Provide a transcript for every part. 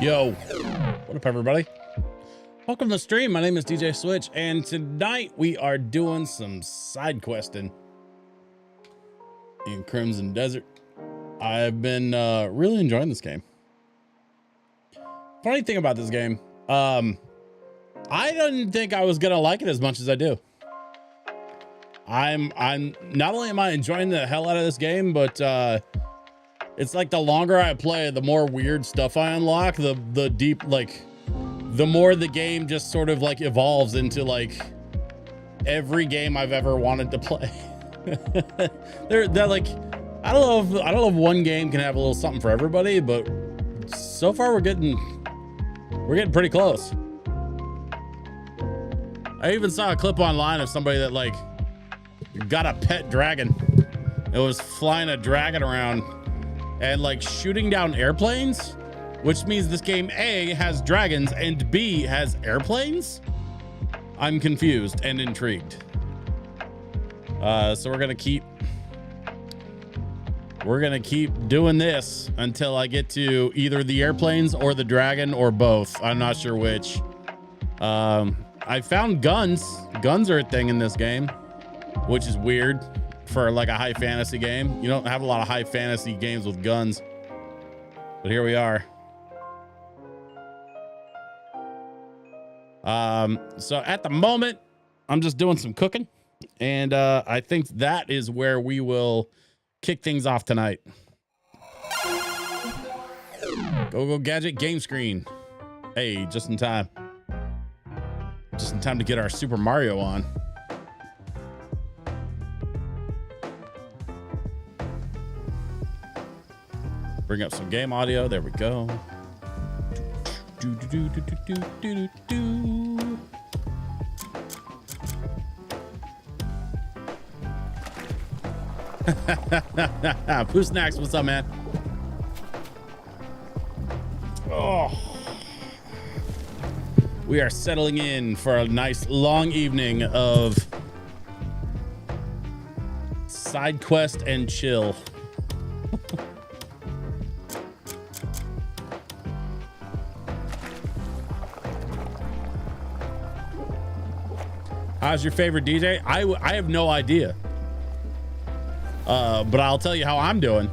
Yo, what up everybody? Welcome to the stream. My name is DJ Switch, and tonight we are doing some side questing in Crimson Desert. I've been really enjoying this game. Funny thing about this game, I didn't think I was gonna like it as much as I do. I'm not only am I enjoying the hell out of this game, but it's like the longer I play, the more weird stuff I unlock, the deep, like the more the game just sort of like evolves into like every game I've ever wanted to play. they're like, I don't know if one game can have a little something for everybody, but so far we're getting pretty close. I even saw a clip online of somebody that like got a pet dragon. It was flying a dragon around and like shooting down airplanes, which means this game A has dragons and B has airplanes. I'm confused and intrigued. So we're gonna keep doing this until I get to either the airplanes or the dragon or both. I'm not sure which. I found guns. Guns are a thing in this game, which is weird for like a high fantasy game. You don't have a lot of high fantasy games with guns, but here we are. So at the moment, I'm just doing some cooking, and I think that is where we will kick things off tonight. Go gadget game screen. Hey, just in time. Just in time to get our Super Mario on. Bring up some game audio. There we go. Pooh Snacks, what's up, man? Oh, we are settling in for a nice long evening of side quest and chill. How's your favorite DJ? I have no idea. But I'll tell you how I'm doing.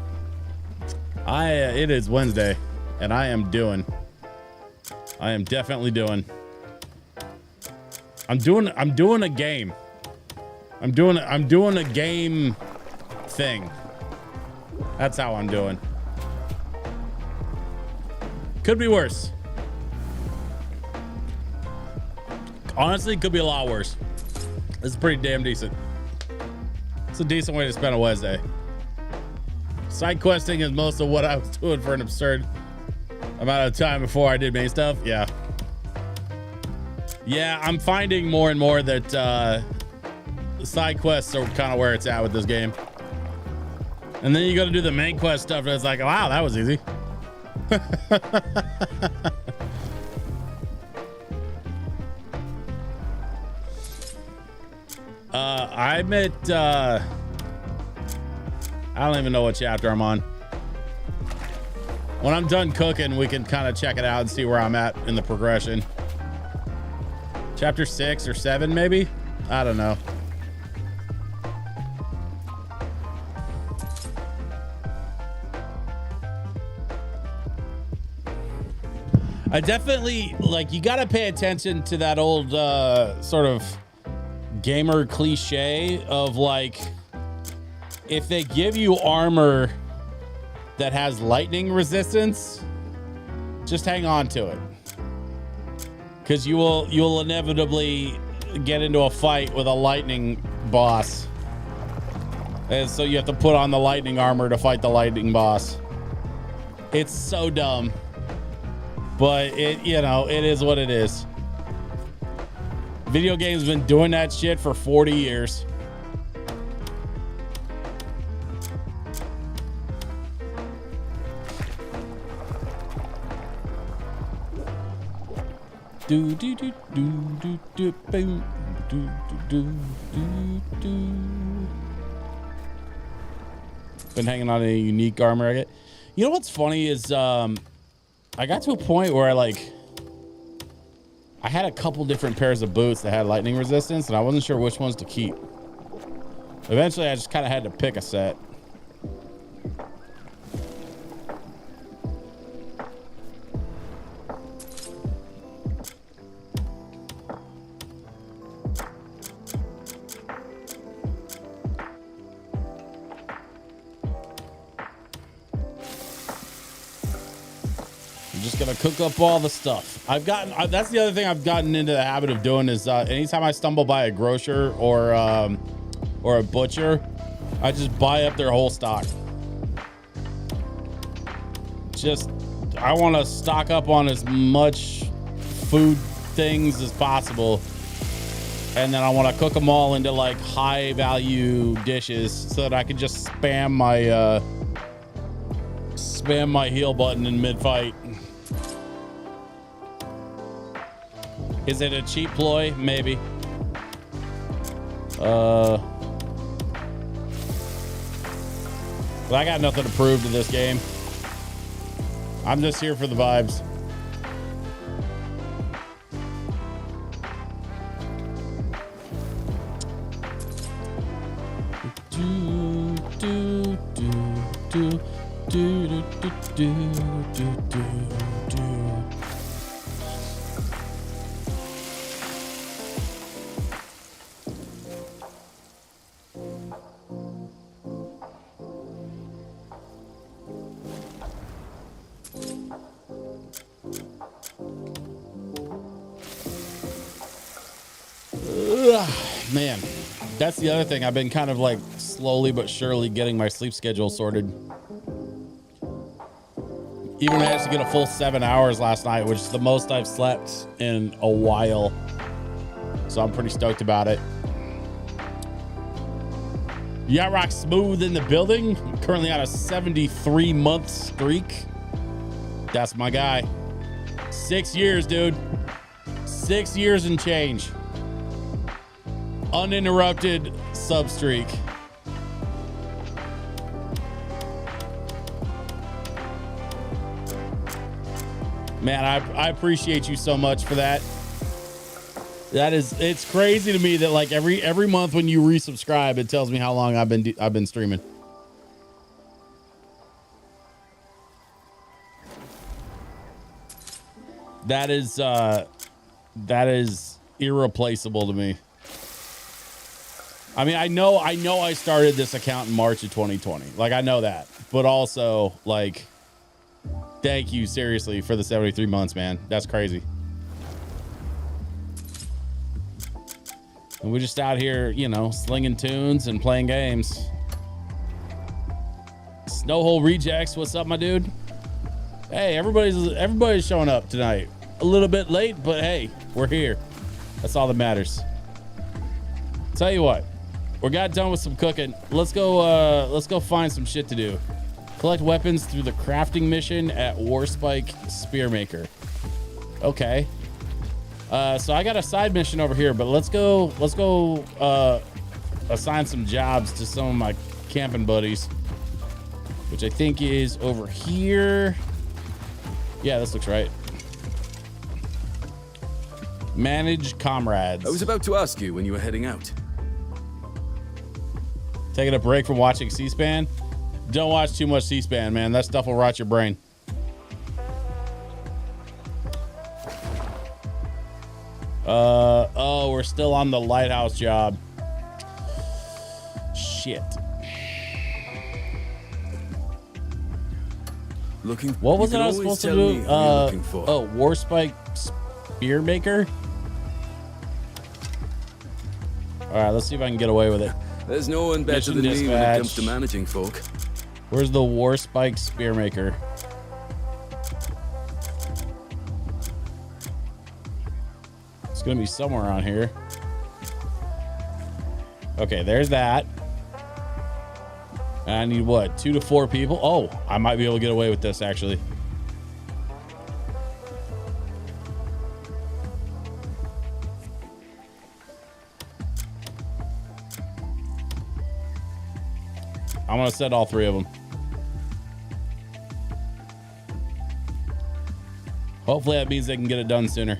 It is Wednesday, and I am definitely doing. I'm doing a game. I'm doing a game thing. That's how I'm doing. Could be worse. Honestly, could be a lot worse. This is pretty damn decent. It's a decent way to spend a Wednesday. Side questing is most of what I was doing for an absurd amount of time before I did main stuff. Yeah, I'm finding more and more that side quests are kind of where it's at with this game. And then you got to do the main quest stuff, and it's like, wow, that was easy. I'm at I don't even know what chapter I'm on. When I'm done cooking, we can kind of check it out and see where I'm at in the progression. Chapter 6 or 7, maybe? I don't know. I definitely, like, you got to pay attention to that old sort of gamer cliche of like, if they give you armor that has lightning resistance, just hang on to it, because you'll inevitably get into a fight with a lightning boss, and so you have to put on the lightning armor to fight the lightning boss. It's so dumb, but it is what it is. Video games been doing that shit for 40 years. Do do do do do do boom do do do do. Been hanging on a unique armor I get. You know what's funny is I got to a point where I had a couple different pairs of boots that had lightning resistance, and I wasn't sure which ones to keep. Eventually, I just kind of had to pick a set. Gonna cook up all the stuff. That's the other thing I've gotten into the habit of doing is anytime I stumble by a grocer or a butcher, I just buy up their whole stock. I want to stock up on as much food things as possible, and then I want to cook them all into like high value dishes so that I can just spam my heal button in mid fight. Is it a cheap ploy? Maybe. But I got nothing to prove to this game. I'm just here for the vibes. Man, that's the other thing. I've been kind of like slowly but surely getting my sleep schedule sorted. Even managed to get a full 7 hours last night, which is the most I've slept in a while. So I'm pretty stoked about it. Yeah, Rock Smooth in the building. I'm currently on a 73-month streak. That's my guy. 6 years, dude. 6 years and change. Uninterrupted sub streak. Man, I appreciate you so much for that. It's crazy to me that like every month when you resubscribe, it tells me how long I've been streaming. That is irreplaceable to me. I mean, I know I started this account in March of 2020. Like, I know that. But also, like, thank you, seriously, for the 73 months, man. That's crazy. And we're just out here, you know, slinging tunes and playing games. Snowhole Rejects, what's up, my dude? Hey, everybody's showing up tonight. A little bit late, but hey, we're here. That's all that matters. Tell you what. We got done with some cooking. Let's go find some shit to do. Collect weapons through the crafting mission at Warspike Spearmaker. Okay. So I got a side mission over here, but let's go assign some jobs to some of my camping buddies, which I think is over here. Yeah, this looks right. Manage comrades. I was about to ask you when you were heading out. Taking a break from watching C-SPAN. Don't watch too much C-SPAN, man. That stuff will rot your brain. Oh, we're still on the lighthouse job. Shit. What was it I was supposed to do? Oh, Warspike Spearmaker? All right, let's see if I can get away with it. There's no one better than me when it comes to managing folk. Where's the Warspike Spearmaker? It's gonna be somewhere around here. Okay, there's that. I need what? 2 to 4 people? Oh, I might be able to get away with this actually. I'm gonna set all 3 of them. Hopefully that means they can get it done sooner.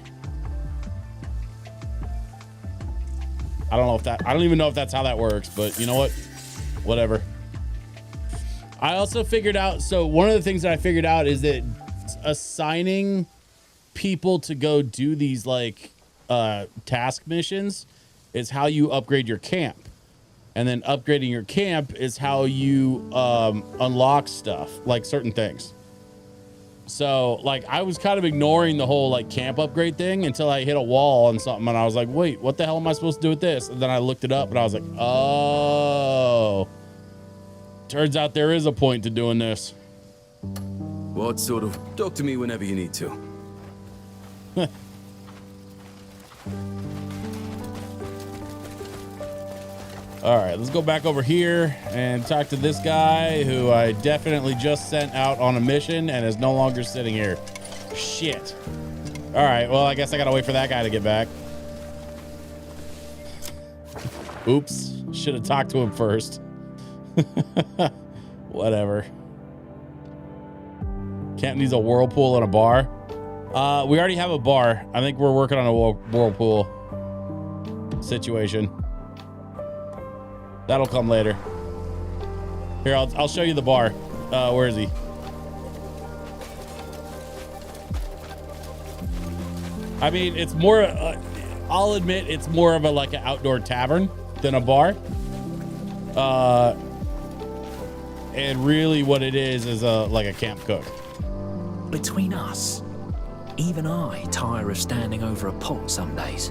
I don't even know if that's how that works, but you know what? Whatever. I also figured out, so one of the things that I figured out is that assigning people to go do these like task missions is how you upgrade your camp. And then upgrading your camp is how you unlock stuff, like certain things. So like I was kind of ignoring the whole like camp upgrade thing until I hit a wall on something and I was like, wait, what the hell am I supposed to do with this? And then I looked it up and I was like, oh, turns out there is a point to doing this. What sort of? Talk to me whenever you need to. All right, let's go back over here and talk to this guy who I definitely just sent out on a mission and is no longer sitting here. Shit. All right, well, I guess I gotta wait for that guy to get back. Oops, should have talked to him first. Whatever. Camp needs a whirlpool and a bar. We already have a bar. I think we're working on a whirlpool situation. That'll come later. Here, I'll show you the bar. Where is he? I mean, it's more, I'll admit it's more of a like an outdoor tavern than a bar. And really what it is like a camp cook. Between us, even I tire of standing over a pot some days.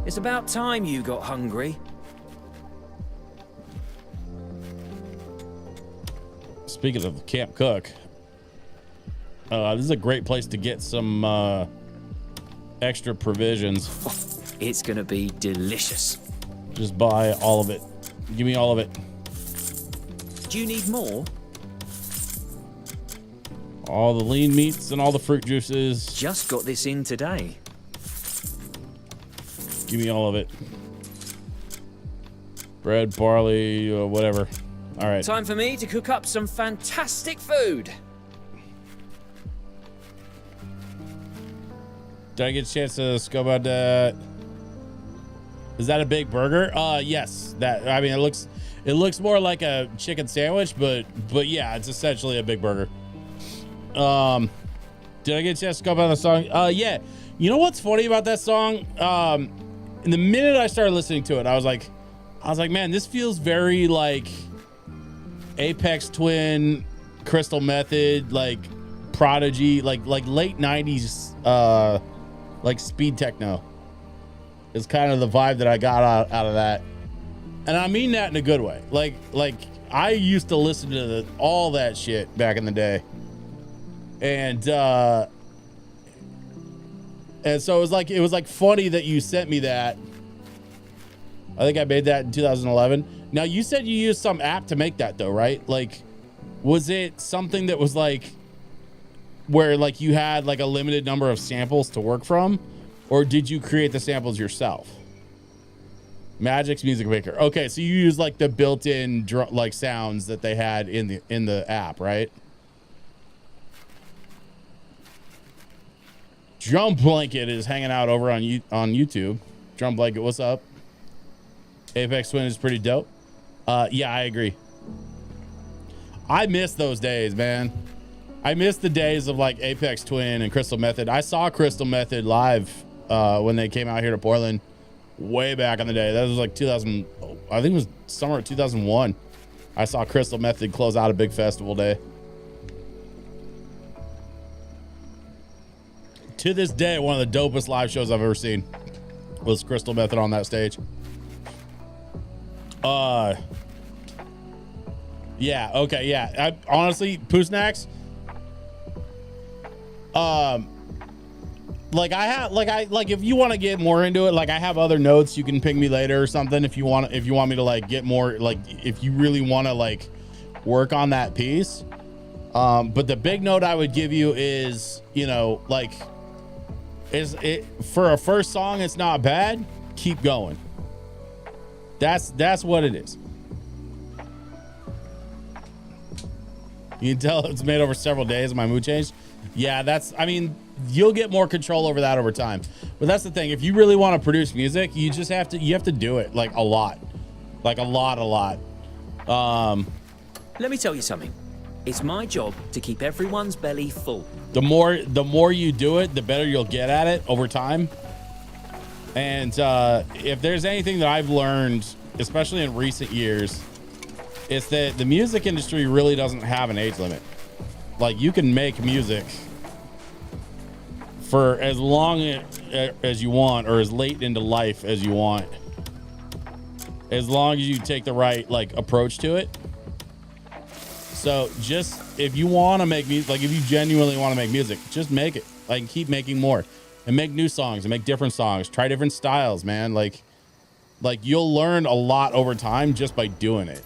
It's about time you got hungry. Speaking of the camp cook, this is a great place to get some extra provisions. It's gonna be delicious. Just buy all of it. Give me all of it. Do you need more? All the lean meats and all the fruit juices. Just got this in today. Give me all of it. Bread, barley, whatever. All right. Time for me to cook up some fantastic food. Did I get a chance to scope out that? Is that a big burger? Yes. That, I mean, it looks more like a chicken sandwich, but yeah, it's essentially a big burger. Did I get a chance to scope out the song? Yeah. You know what's funny about that song? In the minute I started listening to it, I was like, man, this feels very like Apex Twin, Crystal Method, like Prodigy, like late 90s, like speed techno. Is kind of the vibe that I got out of that. And I mean that in a good way. Like I used to listen to all that shit back in the day. And so it was like funny that you sent me that. I think I made that in 2011. Now you said you used some app to make that though, right? Like, was it something that was like where like you had like a limited number of samples to work from, or did you create the samples yourself? Magic's Music Maker. Okay, so you use like the built-in like sounds that they had in the app, right? Drum Blanket is hanging out over on YouTube. Drum Blanket, what's up? Apex Twin is pretty dope. Yeah, I agree. I miss those days, man. I miss the days of like Apex Twin and Crystal Method. I saw Crystal Method live when they came out here to Portland way back in the day. That was like 2000. I think it was summer of 2001. I saw Crystal Method close out a big festival day. To this day, one of the dopest live shows I've ever seen was Crystal Method on that stage. Yeah, okay, yeah. Honestly, Poosnacks, like if you want to get more into it, like I have other notes, you can ping me later or something if you want me to like get more, like if you really want to like work on that piece. But the big note I would give you is, you know, like, is it for a first song, it's not bad. Keep going. That's what it is. You can tell it's made over several days. My mood changed. Yeah, I mean, you'll get more control over that over time. But that's the thing. If you really want to produce music, you have to do it like a lot. Like a lot. Let me tell you something. It's my job to keep everyone's belly full. The more you do it, the better you'll get at it over time. And if there's anything that I've learned, especially in recent years, it's that the music industry really doesn't have an age limit. Like, you can make music for as long as you want, or as late into life as you want, as long as you take the right like approach to it. So just if you want to make music, like if you genuinely want to make music, just make it. Like, keep making more and make new songs and make different songs. Try different styles, man. Like you'll learn a lot over time just by doing it.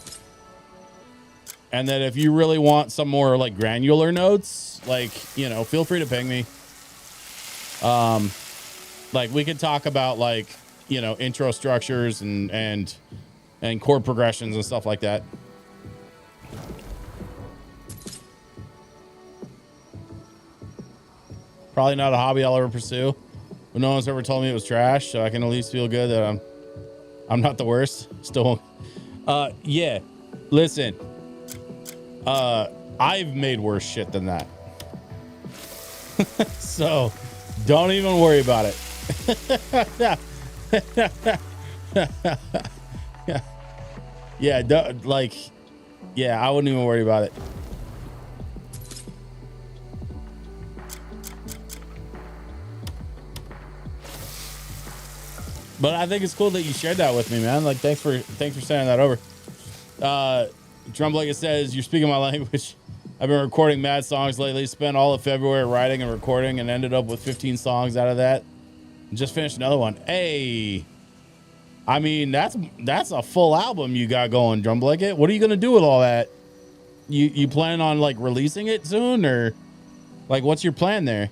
And then if you really want some more like granular notes, like, you know, feel free to ping me. Like, we could talk about like, you know, intro structures and chord progressions and stuff like that. Probably not a hobby I'll ever pursue, but no one's ever told me it was trash, so I can at least feel good that I'm not the worst. Still, yeah. Listen, I've made worse shit than that, so don't even worry about it. Yeah, yeah, I wouldn't even worry about it. But I think it's cool that you shared that with me, man. Like, thanks for sending that over. Drum Blanket says, you're speaking my language. I've been recording mad songs lately. Spent all of February writing and recording and ended up with 15 songs out of that. Just finished another one. Hey, I mean, that's a full album you got going, Drum Blanket. What are you going to do with all that? You plan on like releasing it soon, or like what's your plan there?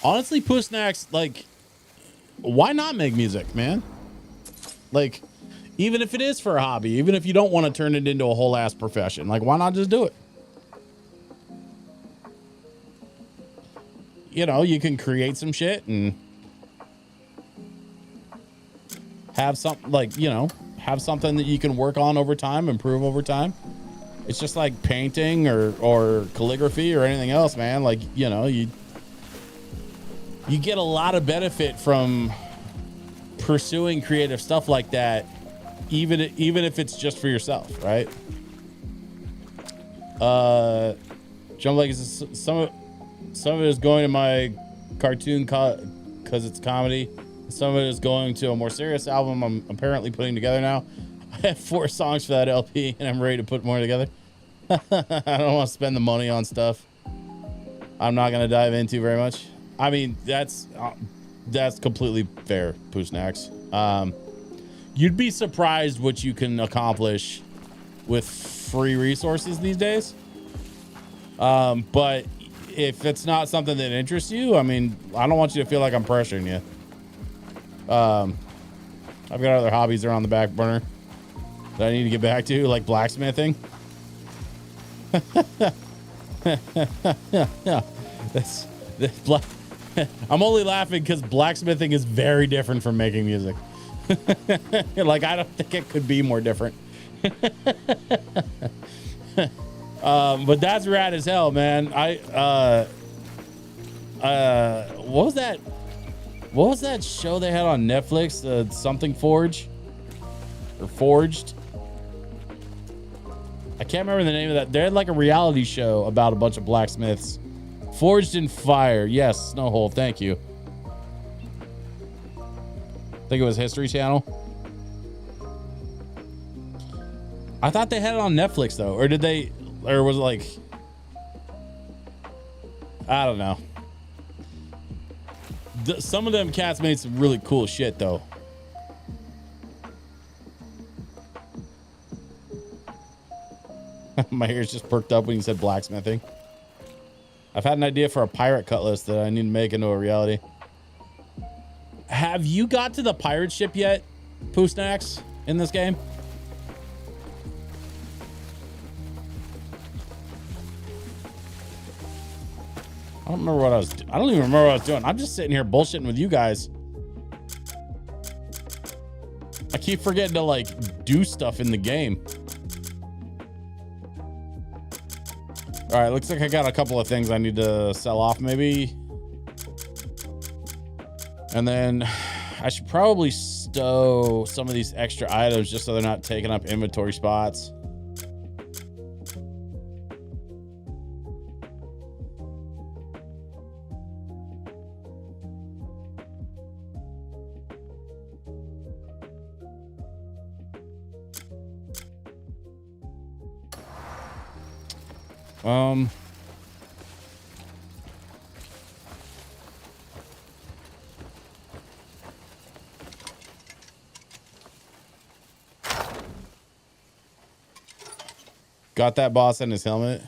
Honestly, Pusnax, like, why not make music, man? Like, even if it is for a hobby, even if you don't want to turn it into a whole ass profession, like, why not just do it? You know, you can create some shit and have something like, you know, have something that you can work on over time, improve over time. It's just like painting or calligraphy or anything else, man. Like, you know, you get a lot of benefit from pursuing creative stuff like that, even if it's just for yourself, right? Jump like some of it is going to my cartoon because it's comedy. Some of it is going to a more serious album I'm apparently putting together now. I have 4 songs for that LP, and I'm ready to put more together. I don't want to spend the money on stuff I'm not going to dive into very much. I mean, that's completely fair, Pusnax. You'd be surprised what you can accomplish with free resources these days. But if it's not something that interests you, I mean, I don't want you to feel like I'm pressuring you. I've got other hobbies that are on the back burner that I need to get back to, like blacksmithing. Yeah, I'm only laughing because blacksmithing is very different from making music. Like, I don't think it could be more different. But that's rad as hell, man. What was that show they had on Netflix? Something Forge or Forged? I can't remember the name of that. They had like a reality show about a bunch of blacksmiths. Forged in Fire. Yes, Snowhole. Thank you. I think it was History Channel. I thought they had it on Netflix though, or did they? Or was it like, I don't know. Some of them cats made some really cool shit though. My ears just perked up when you said blacksmithing. I've had an idea for a pirate cutlass that I need to make into a reality. Have you got to the pirate ship yet, Poo Snacks, in this game? I don't remember what I was I don't even remember what I was doing. I'm just sitting here bullshitting with you guys. I keep forgetting to like do stuff in the game. All right, looks like I got a couple of things I need to sell off maybe. And then I should probably stow some of these extra items just so they're not taking up inventory spots. Got that boss in his helmet.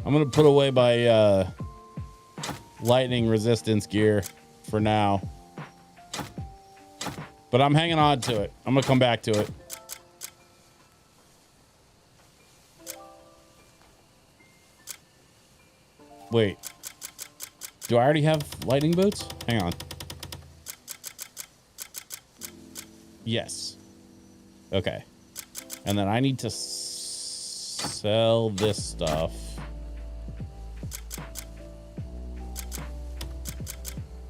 I'm gonna put away my lightning resistance gear for now, but I'm hanging on to it. I'm gonna come back to it. Wait, do I already have lightning boots? Hang on. Yes. Okay. And then I need to sell this stuff.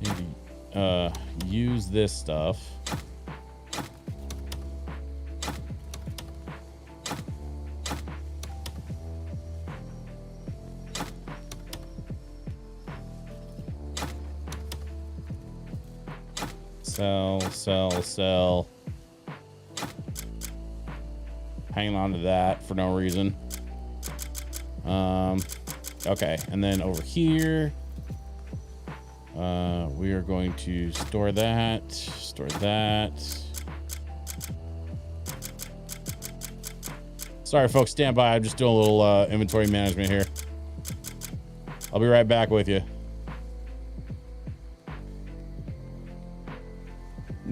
Maybe use this stuff. Sell. Hanging on to that for no reason. Okay, and then over here, we are going to store that. Sorry, folks, stand by. I'm just doing a little inventory management here. I'll be right back with you.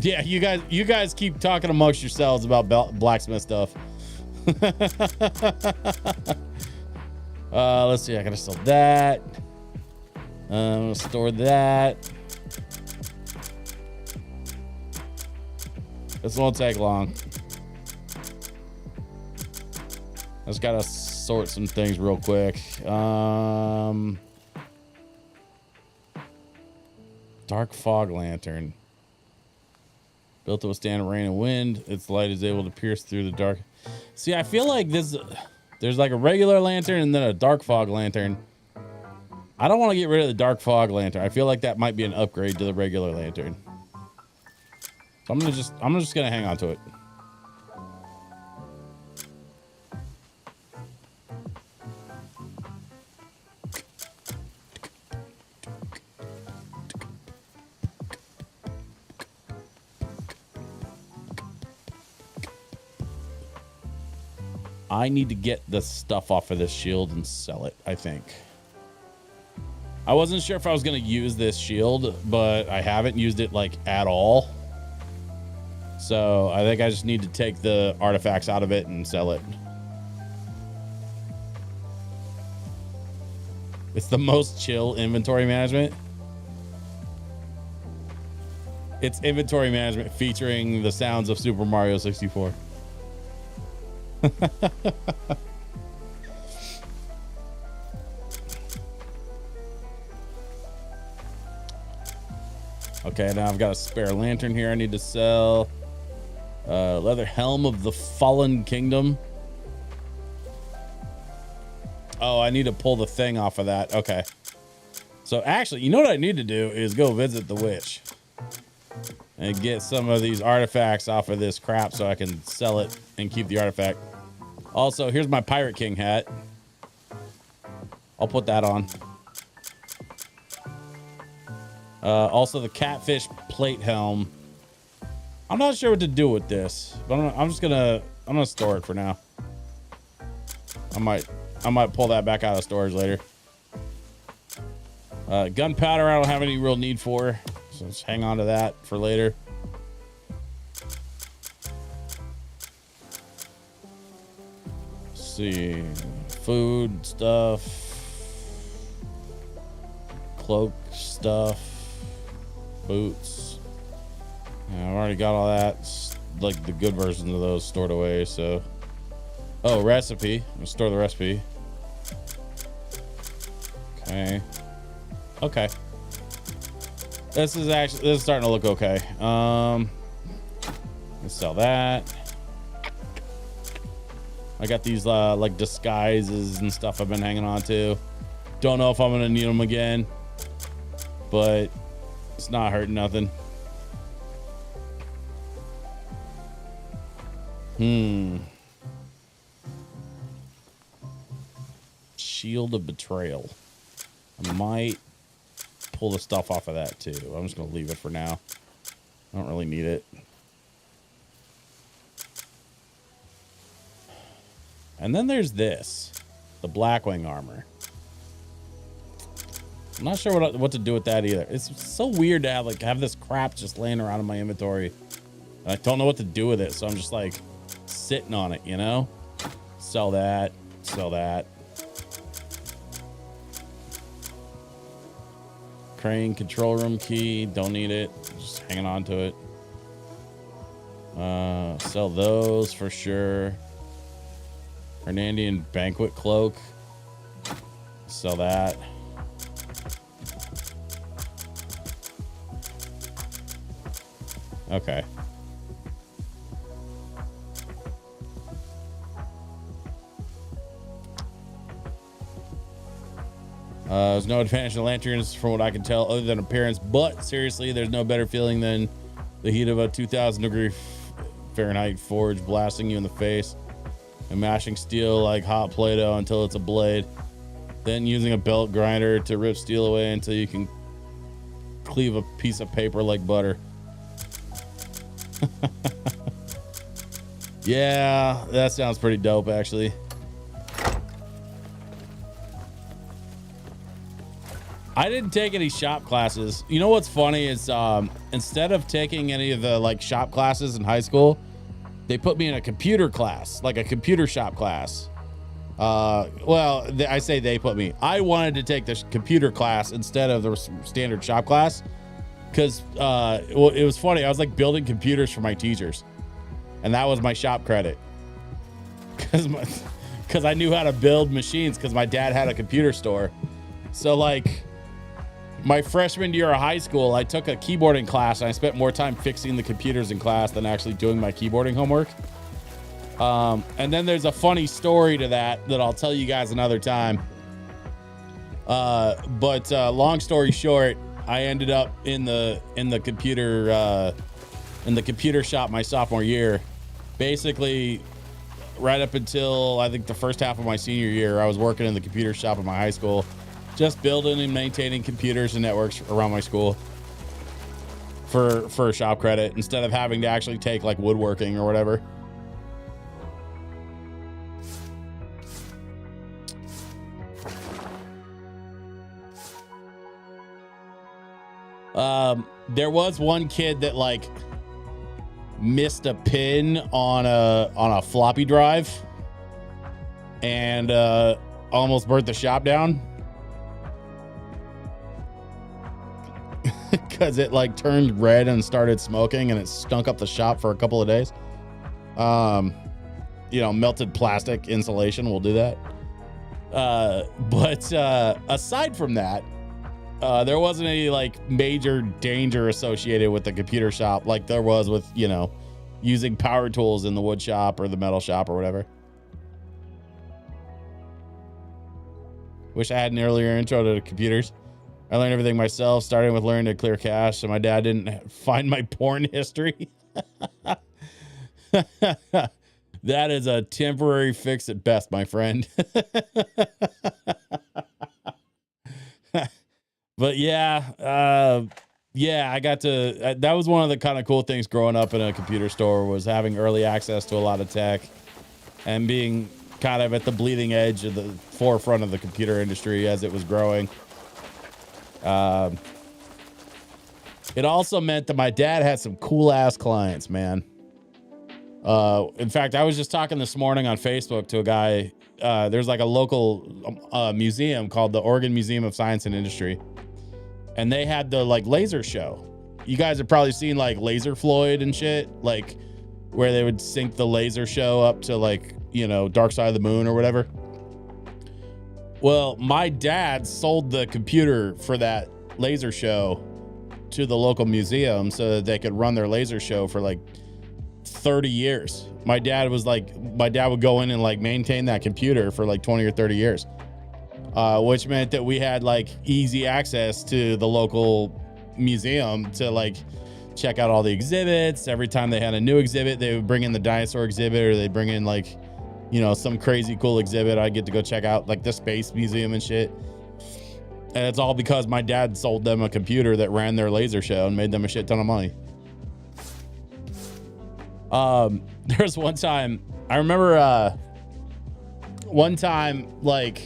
Yeah, you guys keep talking amongst yourselves about blacksmith stuff. Let's see. I gotta sell that. I'm gonna store that. This won't take long. I just gotta sort some things real quick. Dark fog lantern. Built to withstand rain and wind. Its light is able to pierce through the dark. See, I feel like there's like a regular lantern and then a dark fog lantern. I don't want to get rid of the dark fog lantern. I feel like that might be an upgrade to the regular lantern. So I'm just gonna hang on to it. I need to get the stuff off of this shield and sell it, I think. I wasn't sure if I was going to use this shield, but I haven't used it like at all. So I think I just need to take the artifacts out of it and sell it. It's the most chill inventory management. It's inventory management featuring the sounds of Super Mario 64. Okay, now I've got a spare lantern here I need to sell. Leather helm of the Fallen Kingdom. Oh, I need to pull the thing off of that. Okay. So actually, you know what I need to do is go visit the witch and get some of these artifacts off of this crap so I can sell it and keep the artifact. Also, here's my Pirate King hat. I'll put that on. Also the catfish plate helm. I'm not sure what to do with this, but I'm gonna store it for now. I might pull that back out of storage later. Gunpowder I don't have any real need for, so let's hang on to that for later. Let's see, food stuff, cloak stuff, boots. Yeah, I've already got all that. It's like the good versions of those stored away. So, oh, recipe. Let's store the recipe. Okay. Okay. This is starting to look okay. Let's sell that. I got these like disguises and stuff I've been hanging on to. Don't know if I'm gonna need them again, but it's not hurting nothing. Shield of Betrayal. I might pull the stuff off of that too. I'm just gonna leave it for now. I don't really need it. And then there's this, the Blackwing armor. I'm not sure what to do with that either. It's so weird to have this crap just laying around in my inventory. I don't know what to do with it, so I'm just like sitting on it, you know? Sell that, sell that. Crane control room key, don't need it. Just hanging on to it. Sell those for sure. Hernandian banquet cloak. Sell that. Okay. There's no advantage to lanterns from what I can tell other than appearance, but seriously, there's no better feeling than the heat of a 2,000 degree Fahrenheit forge blasting you in the face and mashing steel like hot Play-Doh until it's a blade. Then using a belt grinder to rip steel away until you can cleave a piece of paper like butter. Yeah, that sounds pretty dope, actually. I didn't take any shop classes. You know what's funny is instead of taking any of the like shop classes in high school, they put me in a computer class, like a computer shop class. Well, I say they put me. I wanted to take the computer class instead of the standard shop class because well, it was funny. I was like building computers for my teachers, and that was my shop credit because I knew how to build machines because my dad had a computer store. So like my freshman year of high school, I took a keyboarding class and I spent more time fixing the computers in class than actually doing my keyboarding homework. And then there's a funny story to that I'll tell you guys another time. But long story short, I ended up in the computer shop my sophomore year. Basically, right up until I think the first half of my senior year, I was working in the computer shop at my high school, just building and maintaining computers and networks around my school for shop credit instead of having to actually take like woodworking or whatever. There was one kid that like missed a pin on a floppy drive and almost burnt the shop down because it like turned red and started smoking and it stunk up the shop for a couple of days. You know, melted plastic insulation will do that. But aside from that, there wasn't any like major danger associated with the computer shop like there was with, you know, using power tools in the wood shop or the metal shop or whatever. Wish I had an earlier intro to computers. I learned everything myself, starting with learning to clear cache, so my dad didn't find my porn history. That is a temporary fix at best, my friend. But yeah, I got to, that was one of the kind of cool things growing up in a computer store, was having early access to a lot of tech and being kind of at the bleeding edge of the forefront of the computer industry as it was growing. It also meant that my dad had some cool ass clients, man. In fact, I was just talking this morning on Facebook to a guy. There's like a local museum called the Oregon Museum of Science and Industry. And they had the like laser show. You guys have probably seen like Laser Floyd and shit, like where they would sync the laser show up to like, you know, Dark Side of the Moon or whatever. Well, my dad sold the computer for that laser show to the local museum so that they could run their laser show for like 30 years. My dad would go in and like maintain that computer for like 20 or 30 years. Which meant that we had like easy access to the local museum to like check out all the exhibits. Every time they had a new exhibit, they would bring in the dinosaur exhibit, or they'd bring in like, you know, some crazy cool exhibit. I get to go check out like the space museum and shit. And it's all because my dad sold them a computer that ran their laser show and made them a shit ton of money. There's one time, I remember one time, like,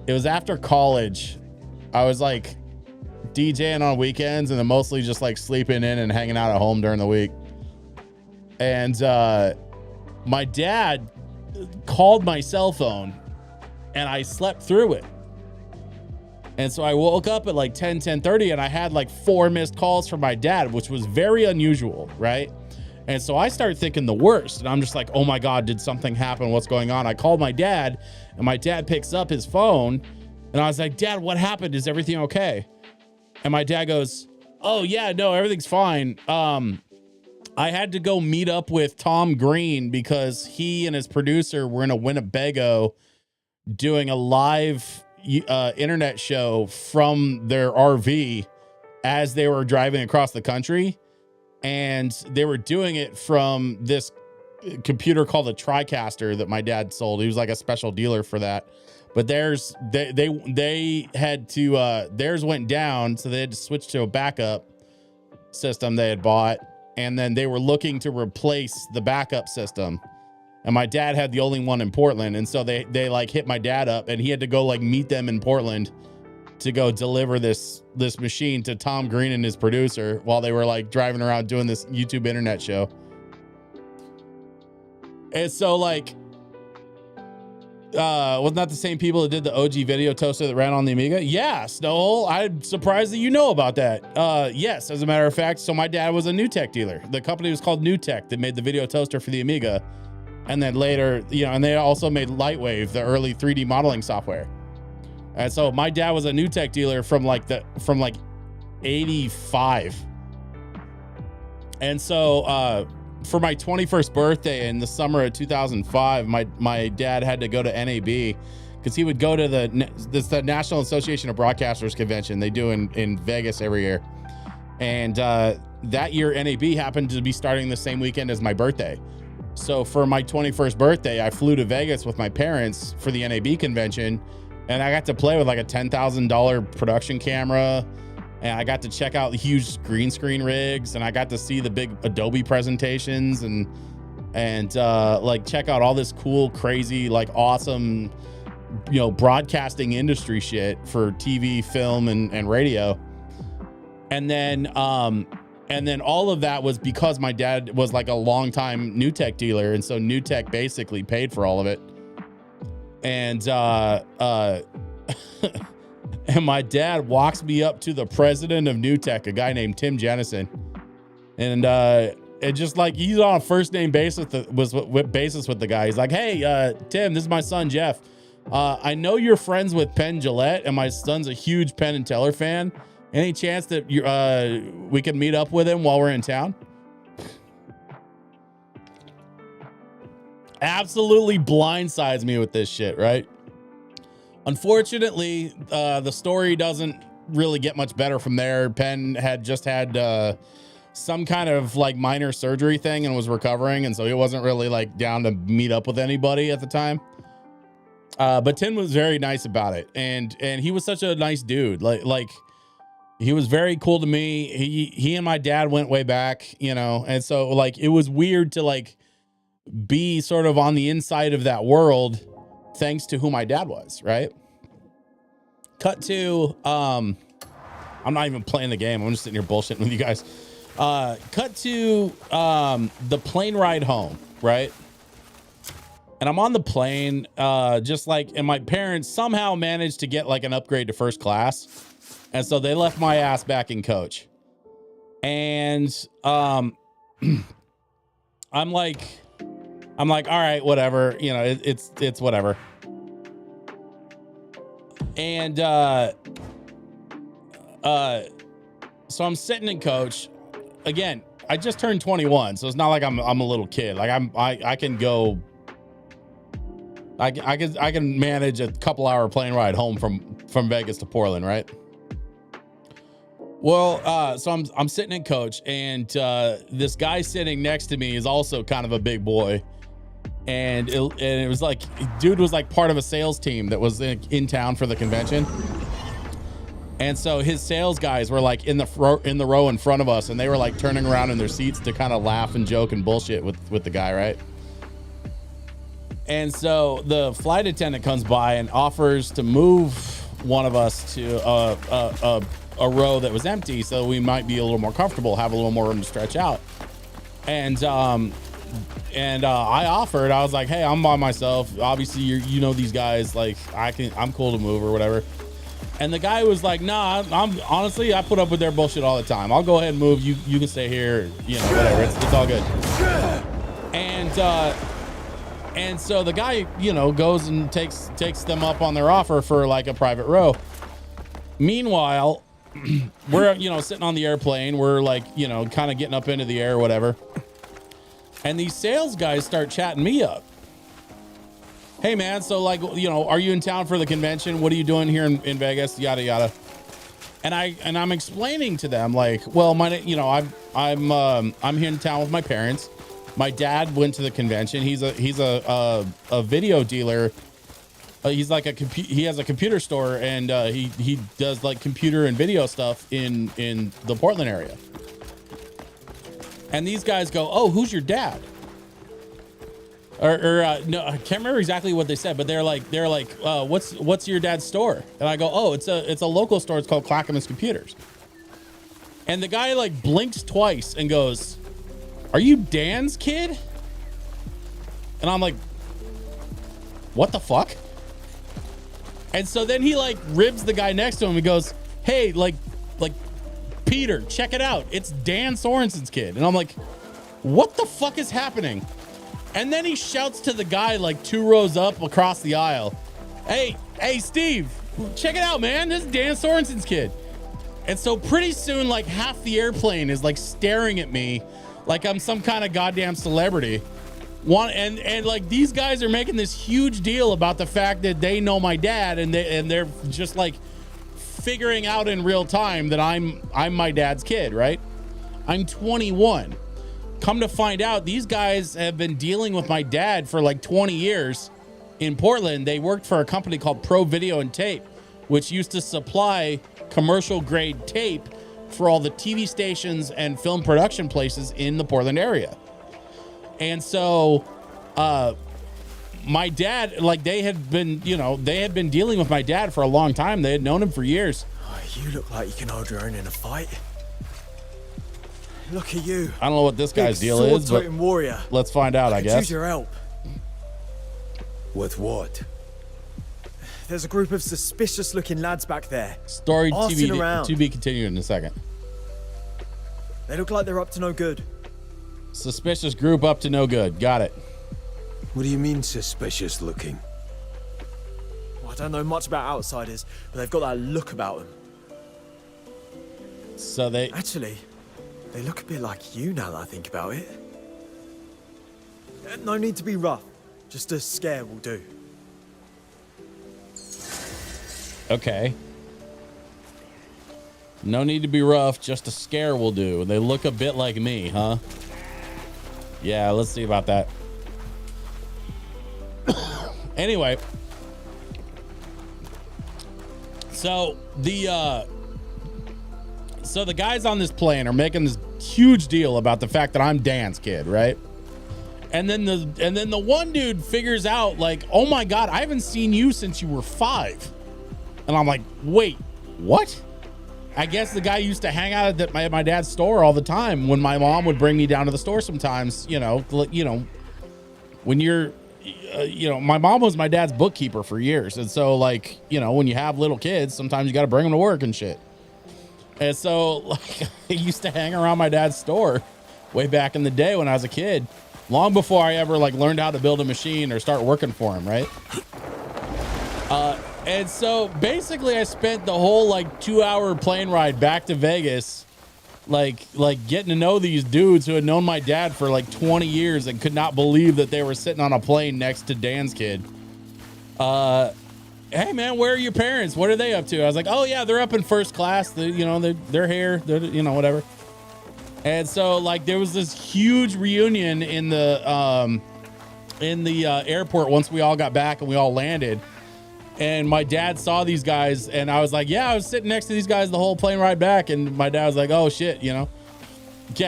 it was after college. I was like DJing on weekends and then mostly just like sleeping in and hanging out at home during the week. And my dad called my cell phone and I slept through it. And so I woke up at like 10:30 and I had like 4 missed calls from my dad, which was very unusual, right? And so I started thinking the worst, and I'm just like, oh my God, did something happen? What's going on? I called my dad, and my dad picks up his phone, and I was like, Dad, what happened? Is everything okay? And my dad goes, oh yeah, no, everything's fine. I had to go meet up with Tom Green because he and his producer were in a Winnebago doing a live internet show from their RV as they were driving across the country. And they were doing it from this computer called a TriCaster that my dad sold. He was like a special dealer for that. But theirs, they had to, theirs went down. So they had to switch to a backup system they had bought. And then they were looking to replace the backup system. And my dad had the only one in Portland. And so they like hit my dad up and he had to go like meet them in Portland to go deliver this machine to Tom Green and his producer while they were like driving around doing this YouTube internet show. And so like, was not the same people that did the OG video toaster that ran on the Amiga? Yeah, Snowhole, I'm surprised that you know about that. Yes, as a matter of fact, so my dad was a New Tech dealer. The company was called New Tech that made the video toaster for the Amiga. And then later, you know, and they also made Lightwave, the early 3D modeling software. And so my dad was a New Tech dealer from like 85. And so for my 21st birthday in the summer of 2005, my dad had to go to NAB because he would go to the National Association of Broadcasters convention they do in Vegas every year. And that year NAB happened to be starting the same weekend as my birthday. So for my 21st birthday, I flew to Vegas with my parents for the NAB convention. And I got to play with like a $10,000 production camera, and I got to check out the huge green screen rigs, and I got to see the big Adobe presentations and like check out all this cool, crazy, like awesome, you know, broadcasting industry shit for TV, film, and radio. And then all of that was because my dad was like a longtime New Tech dealer, and so New Tech basically paid for all of it. And and my dad walks me up to the president of New Tech, a guy named Tim Jennison, and just like he's on a first name basis with the guy. He's like, hey, Tim, this is my son Jeff. I know you're friends with Penn Jillette, and my son's a huge Penn and Teller fan. Any chance that we can meet up with him while we're in town? Absolutely blindsides me with this shit, right? Unfortunately, the story doesn't really get much better from there. Penn had just had some kind of like minor surgery thing and was recovering, and so he wasn't really like down to meet up with anybody at the time. But Tim was very nice about it, and he was such a nice dude. Like he was very cool to me. He and my dad went way back, you know, and so like it was weird to like be sort of on the inside of that world thanks to who my dad was, right? Cut to I'm not even playing the game. I'm just sitting here bullshitting with you guys. Cut to the plane ride home, right? And I'm on the plane, just like, and my parents somehow managed to get like an upgrade to first class. And so they left my ass back in coach. And I'm like, all right, whatever, you know, it's whatever. And so I'm sitting in coach. Again, I just turned 21, so it's not like I'm a little kid. Like I can go. I can manage a couple hour plane ride home from Vegas to Portland, right? Well, so I'm sitting in coach, and this guy sitting next to me is also kind of a big boy, and it was like, dude was like part of a sales team that was in town for the convention, and so his sales guys were like in the row in front of us, and they were like turning around in their seats to kind of laugh and joke and bullshit with the guy, right? And so the flight attendant comes by and offers to move one of us to a row that was empty, so we might be a little more comfortable, have a little more room to stretch out. And I offered. I was like, "Hey, I'm by myself. Obviously, you know these guys. Like, I'm cool to move or whatever." And the guy was like, "Nah, I'm honestly, I put up with their bullshit all the time. I'll go ahead and move. You can stay here. You know, whatever. It's all good." And so the guy, you know, goes and takes them up on their offer for like a private row. Meanwhile, we're, you know, sitting on the airplane. We're like, you know, kind of getting up into the air or whatever. And these sales guys start chatting me up. "Hey man, so like, you know, are you in town for the convention? What are you doing here in Vegas? Yada yada." And I'm explaining to them like, well, you know, I'm here in town with my parents. My dad went to the convention. He's a video dealer. He's like he has a computer store, and he does like computer and video stuff in the Portland area. And these guys go, "Oh, who's your dad?" Or no, I can't remember exactly what they said, but they're like, what's your dad's store? And I go, "Oh, it's a local store. It's called Clackamas Computers." And the guy like blinks twice and goes, "Are you Dan's kid?" And I'm like, "What the fuck?" And so then he like ribs the guy next to him and goes, "Hey, like Peter, check it out. It's Dan Sorensen's kid." And I'm like, "What the fuck is happening?" And then he shouts to the guy like 2 rows up across the aisle, Hey, Steve, check it out, man. This is Dan Sorensen's kid." And so pretty soon, like half the airplane is like staring at me like I'm some kind of goddamn celebrity. And like these guys are making this huge deal about the fact that they know my dad, and they're just like figuring out in real time that I'm my dad's kid, right? I'm 21. Come to find out, these guys have been dealing with my dad for like 20 years in Portland. They worked for a company called Pro Video and Tape, which used to supply commercial grade tape for all the TV stations and film production places in the Portland area. And so my dad, like they had been dealing with my dad for a long time. They had known him for years. Oh, you look like you can hold your own in a fight. Look at you. I don't know what this guy's deal is, but warrior. Let's find out, I guess. Use your help. With what? There's a group of suspicious looking lads back there. Story to be continued in a second. They look like they're up to no good. Suspicious group up to no good. Got it. What do you mean suspicious looking? Well, I don't know much about outsiders, but they've got that look about them. So they... Actually, they look a bit like you now that I think about it. No need to be rough. Just a scare will do. Okay. No need to be rough, just a scare will do. They look a bit like me, huh? Yeah, let's see about that. Anyway, So the guys on this plane are making this huge deal about the fact that I'm Dan's kid, right? And then the one dude figures out like, oh my God, I haven't seen you since you were 5. And I'm like, wait, what? I guess the guy used to hang out at my dad's store all the time when my mom would bring me down to the store sometimes, when you're, my mom was my dad's bookkeeper for years. And so like, when you have little kids, sometimes you got to bring them to work and shit. And so like I used to hang around my dad's store way back in the day when I was a kid, long before I ever like learned how to build a machine or start working for him. Right. And so basically I spent the whole like 2-hour plane ride back to Vegas, like getting to know these dudes who had known my dad for like 20 years and could not believe that they were sitting on a plane next to Dan's kid. Hey man, where are your parents? What are they up to? I was like, oh yeah, they're up in first class. They're here, whatever. And so like there was this huge reunion in the airport once we all got back and we all landed. And my dad saw these guys and I was like, yeah, I was sitting next to these guys the whole plane ride back. And my dad was like, oh shit, yeah,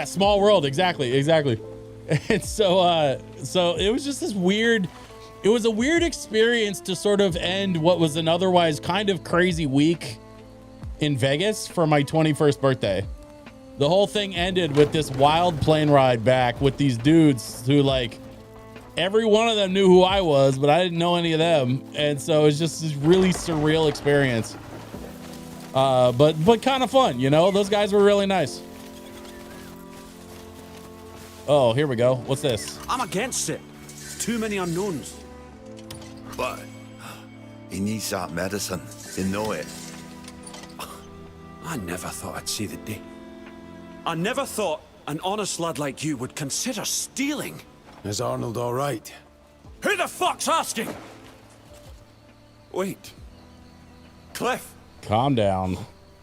small world. Exactly. And so it was just it was a weird experience to sort of end what was an otherwise kind of crazy week in Vegas for my 21st birthday. The whole thing ended with this wild plane ride back with these dudes who like, every one of them knew who I was, but I didn't know any of them. And so it's just this really surreal experience. But kind of fun, those guys were really nice. Oh, here we go. What's this? I'm against it. Too many unknowns. But he needs that medicine. You know it. I never thought I'd see the day. I never thought an honest lad like you would consider stealing. Is Arnold all right? Who the fuck's asking? Wait. Cliff. Calm down.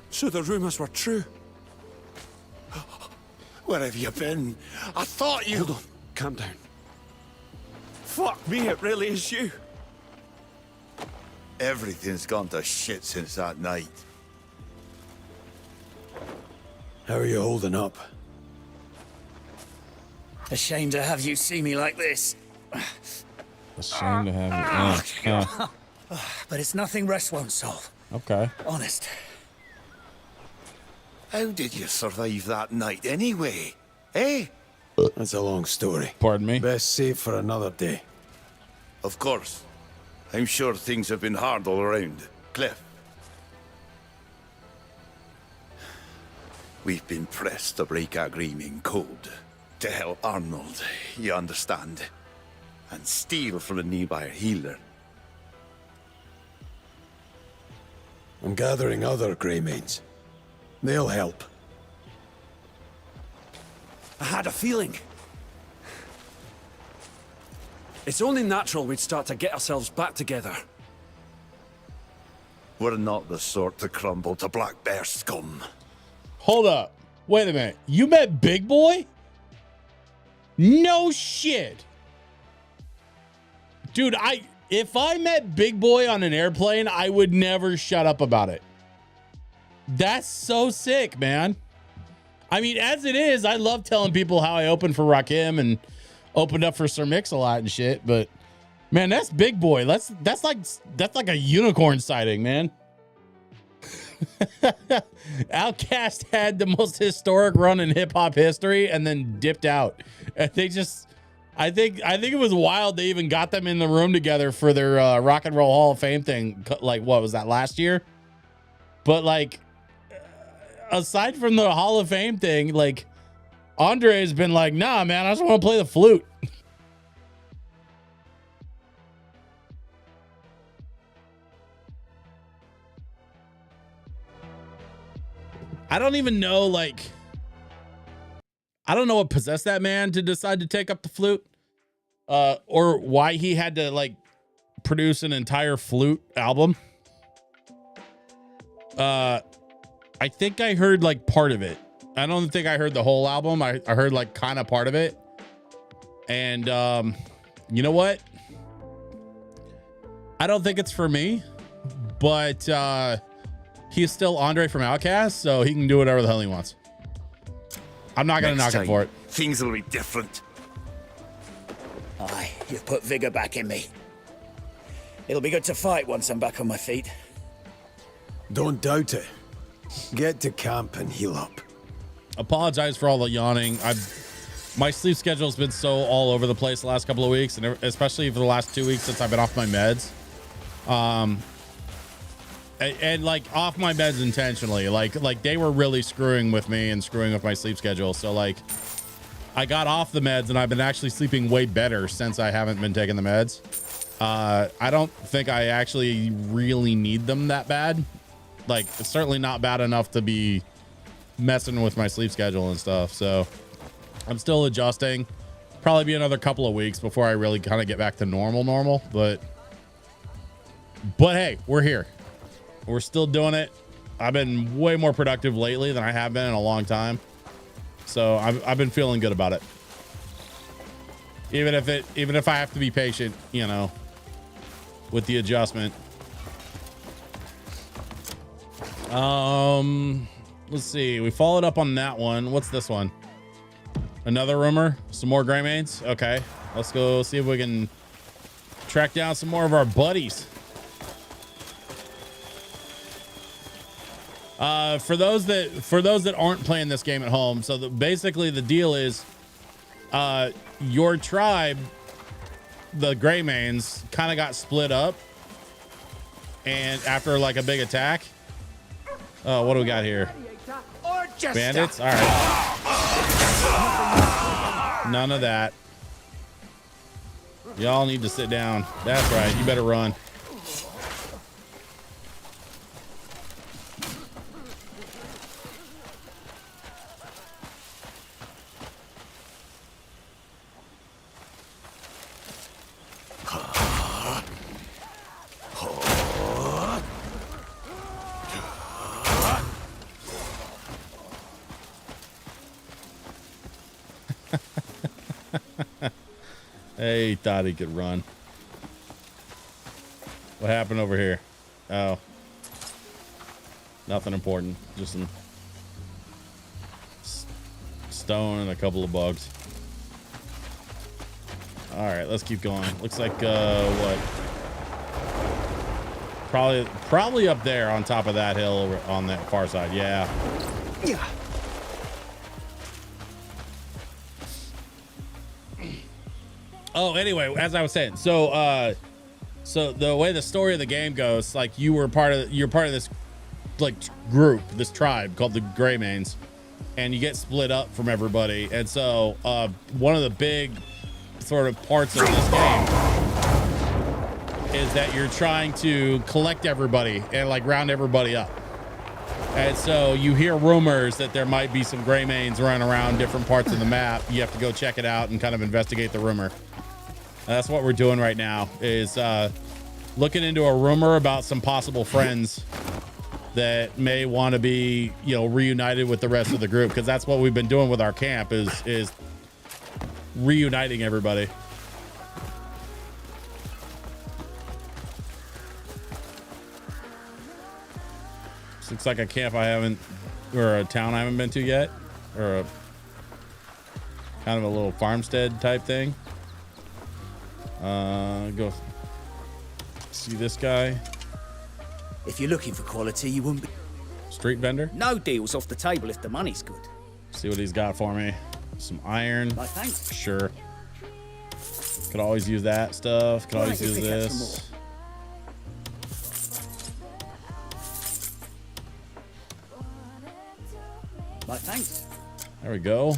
So the rumors were true. Where have you been? I thought you... Hold on. Calm down. Fuck me, it really is you. Everything's gone to shit since that night. How are you holding up? Ashamed to have you see me like this. Ashamed to have you. But it's nothing rest won't solve. Okay. Honest. How did you survive that night anyway? Eh? That's a long story. Pardon me? Best save for another day. Of course. I'm sure things have been hard all around. Cliff. We've been pressed to break our gaming code. To help Arnold, you understand. And steal from a nearby healer. I'm gathering other Greymanes. They'll help. I had a feeling. It's only natural we'd start to get ourselves back together. We're not the sort to crumble to Black Bear scum. Hold up. Wait a minute. You met Big Boy? No shit. Dude, if I met Big Boy on an airplane, I would never shut up about it. That's so sick, man. I mean, as it is, I love telling people how I opened for Rakim and opened up for Sir Mix-a-Lot and shit, but man, that's Big Boy. That's like a unicorn sighting, man. Outkast had the most historic run in hip hop history and then dipped out. And they just, I think it was wild. They even got them in the room together for their Rock and Roll Hall of Fame thing. Like, what was that, last year? But like, aside from the Hall of Fame thing, like Andre has been like, nah, man, I just want to play the flute. I don't even know, like, I don't know what possessed that man to decide to take up the flute, or why he had to like produce an entire flute album. I think I heard like part of it. I don't think I heard the whole album. I heard like kind of part of it. And you know what? I don't think it's for me, but he's still Andre from Outcast, so he can do whatever the hell he wants. I'm not gonna knock him for it. Things will be different. Aye, you've put vigor back in me. It'll be good to fight once I'm back on my feet. Don't doubt it. Get to camp and heal up. Apologize for all the yawning. My sleep schedule's been so all over the place the last couple of weeks, and especially for the last 2 weeks since I've been off my meds. And like off my meds intentionally, like they were really screwing with me and screwing with my sleep schedule. So like I got off the meds and I've been actually sleeping way better since I haven't been taking the meds. I don't think I actually really need them that bad. Like it's certainly not bad enough to be messing with my sleep schedule and stuff. So I'm still adjusting. Probably be another couple of weeks before I really kind of get back to normal, but hey, we're here. We're still doing it. I've been way more productive lately than I have been in a long time. So I've been feeling good about it. Even if I have to be patient, you know, with the adjustment. Let's see. We followed up on that one. What's this one? Another rumor? Some more Greymanes? Okay. Let's go see if we can track down some more of our buddies. For those that aren't playing this game at home, so basically the deal is your tribe, the Greymanes, kind of got split up, and after like a big attack. Oh, what do we got here? Bandits? All right. None of that. Y'all need to sit down. That's right. You better run. He thought he could run. What happened over here? Oh, nothing important. Just some stone and a couple of bugs. All right, let's keep going. Looks like what? Probably up there on top of that hill over on that far side. Yeah. Yeah. Oh, anyway, as I was saying, so the way the story of the game goes, like you're part of this like group, this tribe called the Greymanes, and you get split up from everybody. And so one of the big sort of parts of this game is that you're trying to collect everybody and like round everybody up. And so you hear rumors that there might be some Greymanes running around different parts of the map. You have to go check it out and kind of investigate the rumor. That's what we're doing right now, is looking into a rumor about some possible friends that may want to be, you know, reunited with the rest of the group, because that's what we've been doing with our camp is reuniting everybody. This looks like a camp I haven't, or a town I haven't been to yet, or a kind of a little farmstead type thing. Go see this guy. If you're looking for quality, you wouldn't be. Street vendor. No deals off the table if the money's good. See what he's got for me. Some iron. My thanks. Sure. Could always use that stuff. Could always use this. My thanks. There we go.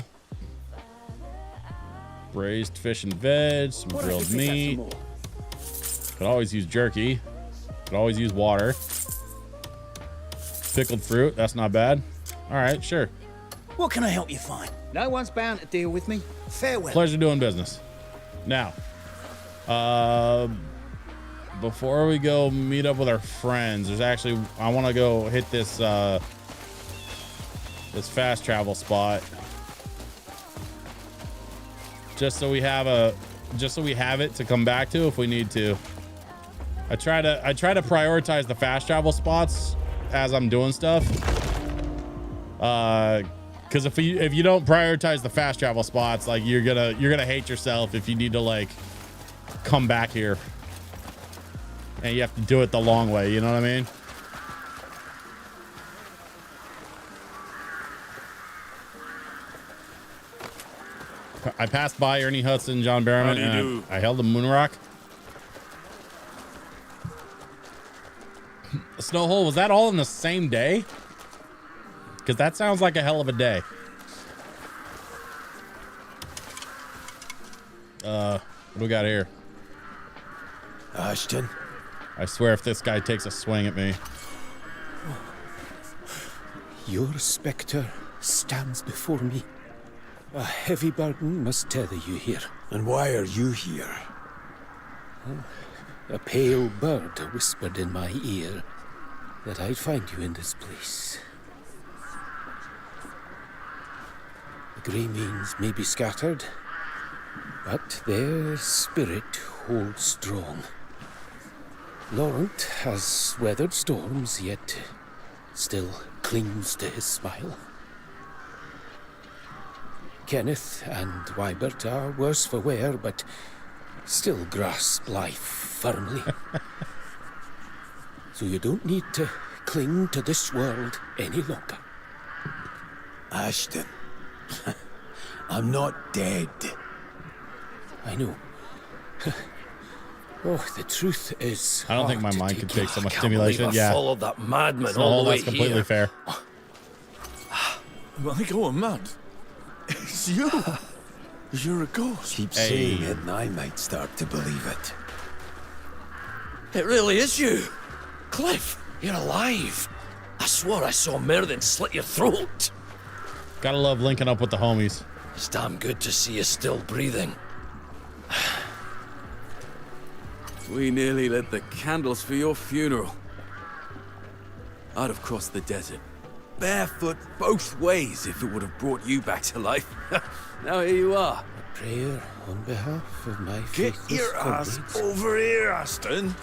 Braised fish and veg, some grilled meat. Could always use jerky. Could always use water. Pickled fruit, that's not bad. All right, sure. What can I help you find? No one's bound to deal with me. Farewell. Pleasure doing business. Now, before we go meet up with our friends, there's actually, I want to go hit this this fast travel spot. Just so we have it to come back to if we need to. I try to prioritize the fast travel spots as I'm doing stuff. Because if you don't prioritize the fast travel spots, like you're gonna hate yourself if you need to like come back here and you have to do it the long way. You know what I mean? I passed by Ernie Hudson, John Barrowman, and I held a moon rock. Snowhole, was that all in the same day? Because that sounds like a hell of a day. What do we got here? Ashton? I swear if this guy takes a swing at me. Your spectre stands before me. A heavy burden must tether you here. And why are you here? A pale bird whispered in my ear that I'd find you in this place. The grey means may be scattered, but their spirit holds strong. Laurent has weathered storms, yet still clings to his smile. Kenneth and Wybert are worse for wear, but still grasp life firmly. So you don't need to cling to this world any longer. Ashton, I'm not dead. I know. Oh, the truth is, I don't think my mind could take so much stimulation. I Yeah, followed that madman all the way that's completely here. fair. Am I going mad? It's you. You're a ghost. Keep saying it and I might start to believe it. It really is you. Cliff, you're alive. I swore I saw Merlin slit your throat. Gotta love linking up with the homies. It's damn good to see you still breathing. We nearly lit the candles for your funeral. I'd have crossed the desert, barefoot both ways, if it would have brought you back to life. Now here you are. A prayer on behalf of my Get faithless your ass comrades. over here, Aston.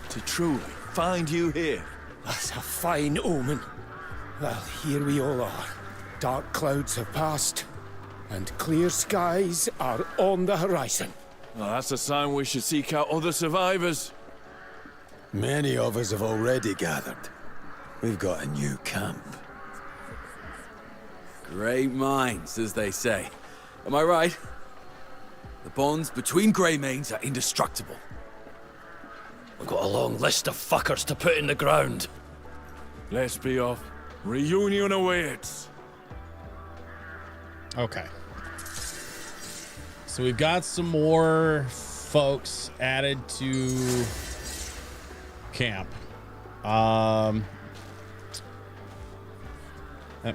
To truly find you here. That's a fine omen. Well, here we all are. Dark clouds have passed, and clear skies are on the horizon. Well, that's a sign we should seek out other survivors. Many of us have already gathered. We've got a new camp. Great minds, as they say. Am I right? The bonds between Greymanes are indestructible. We've got a long list of fuckers to put in the ground. Let's be off. Reunion awaits. Okay. So we've got some more folks added to camp. That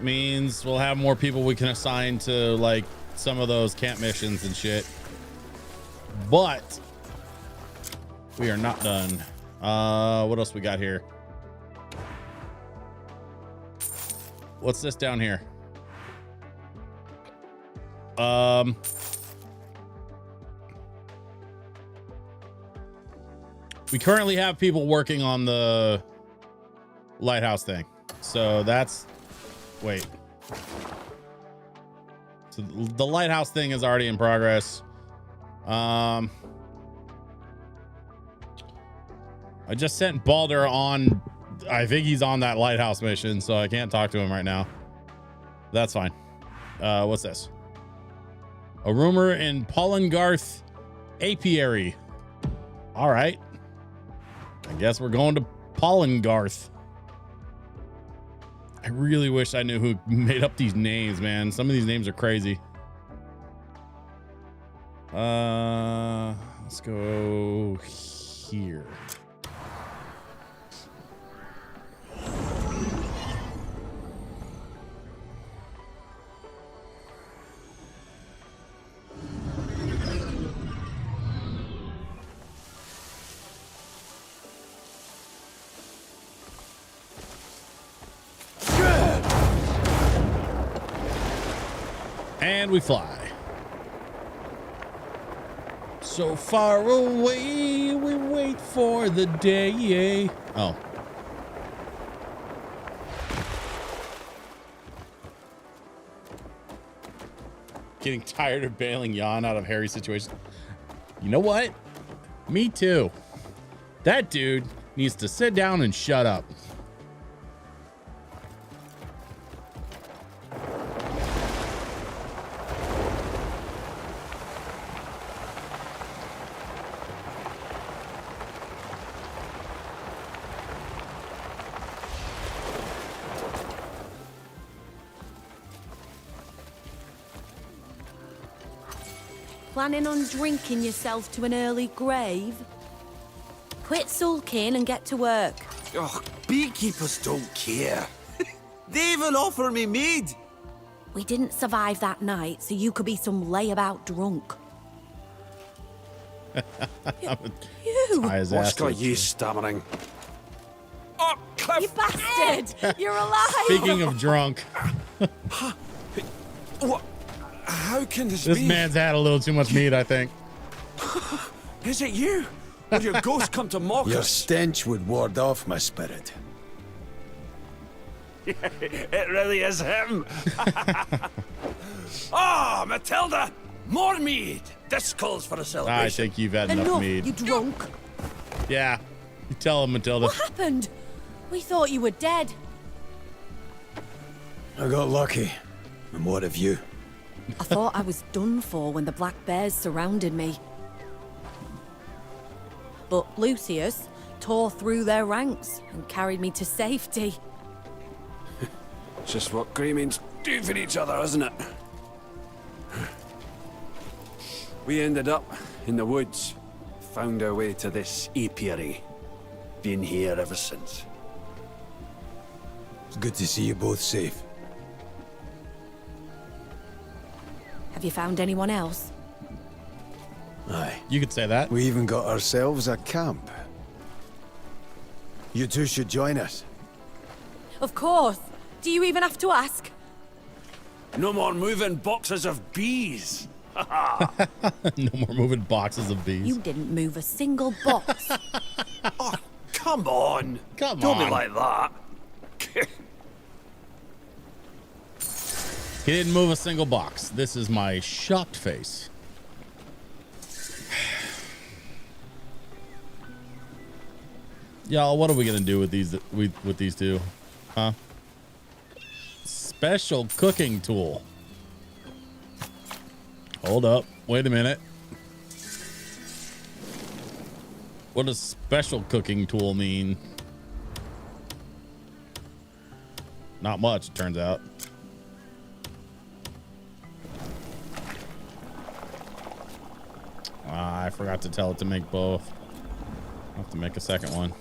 means we'll have more people we can assign to like some of those camp missions and shit. But we are not done. What else we got here? What's this down here? We currently have people working on the lighthouse thing. So that's, wait. So the lighthouse thing is already in progress. I just sent Balder on, I think he's on that lighthouse mission, so I can't talk to him right now. That's fine. What's this? A rumor in Pollengarth Apiary. All right. I guess we're going to Pollengarth. I really wish I knew who made up these names, man. Some of these names are crazy. Let's go here. And we fly. So far away, we wait for the day. Oh. Getting tired of bailing Jan out of Harry's situation. You know what? Me too. That dude needs to sit down and shut up. Planning on drinking yourself to an early grave? Quit sulking and get to work. Oh, beekeepers don't care. They even offer me mead. We didn't survive that night, so you could be some layabout drunk. You! What's got you stammering? Oh, Cliff! You bastard! You're alive! Speaking of drunk, What? How can this this be? man's had a little too much meat, I think. Is it you? Or your ghost come to mock Your us? stench would ward off my spirit. It really is him. Ah, Matilda! More mead! This calls for a celebration. I think you've had enough Enough, mead. you drunk! Yeah. You tell him, Matilda. What happened? We thought you were dead. I got lucky. And what of you? I thought I was done for when the black bears surrounded me. But Lucius tore through their ranks and carried me to safety. Just what Greymans do for each other, isn't it? We ended up in the woods. Found our way to this apiary. Been here ever since. It's good to see you both safe. Have you found anyone else? Aye. You could say that. We even got ourselves a camp. You two should join us. Of course. Do you even have to ask? No more moving boxes of bees. No more moving boxes of bees. You didn't move a single box. Oh, come on. Come Don't on. be like that. He didn't move a single box. This is my shocked face. Y'all, what are we gonna do with these two? Huh? Special cooking tool. Hold up. Wait a minute. What does special cooking tool mean? Not much, it turns out. I forgot to tell it to make both. I'll have to make a second one.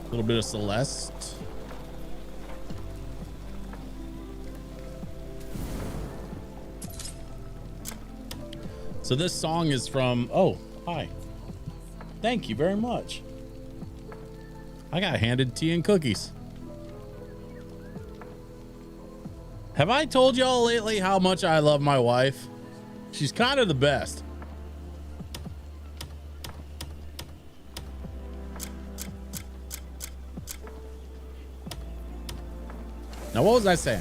A little bit of Celeste. So this song is from, oh, hi. Thank you very much. I got handed tea and cookies. Have I told y'all lately how much I love my wife? She's kind of the best. Now, what was I saying?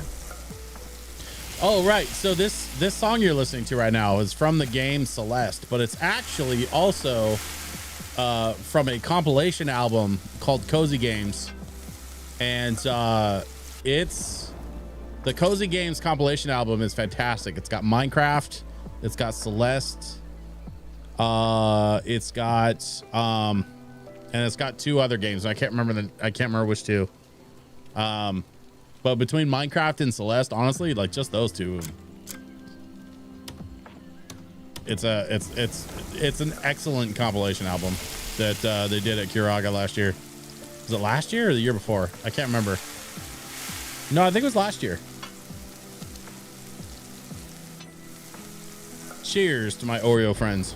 Oh, right. So this song you're listening to right now is from the game Celeste, but it's actually also from a compilation album called Cozy Games. And it's the Cozy Games compilation album is fantastic. It's got Minecraft, it's got Celeste, it's got and it's got two other games. I can't remember which two. But between Minecraft and Celeste, honestly, like just those two, it's an excellent compilation album that they did at Kiraga last year. Was it last year or the year before? I can't remember. No, I think it was last year. Cheers to my Oreo friends.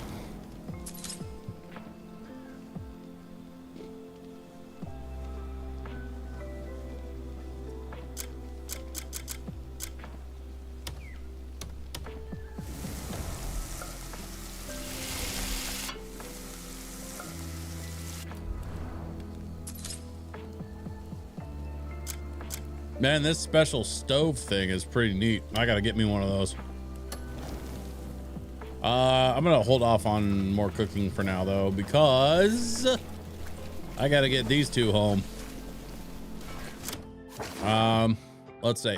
Man, this special stove thing is pretty neat. I gotta get me one of those. I'm gonna hold off on more cooking for now though, because I gotta get these two home. Let's see.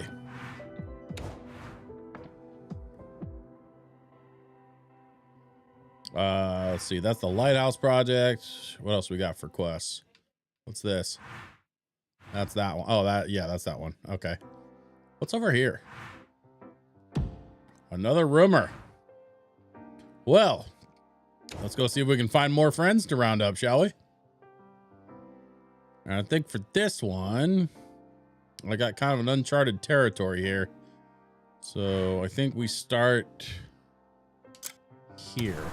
Let's see. That's the lighthouse project. What else we got for quests? What's this? That's that one. Oh, that's that one. Okay. What's over here? Another rumor. Well, let's go see if we can find more friends to round up, shall we? And I think for this one, I got kind of an uncharted territory here. So I think we start here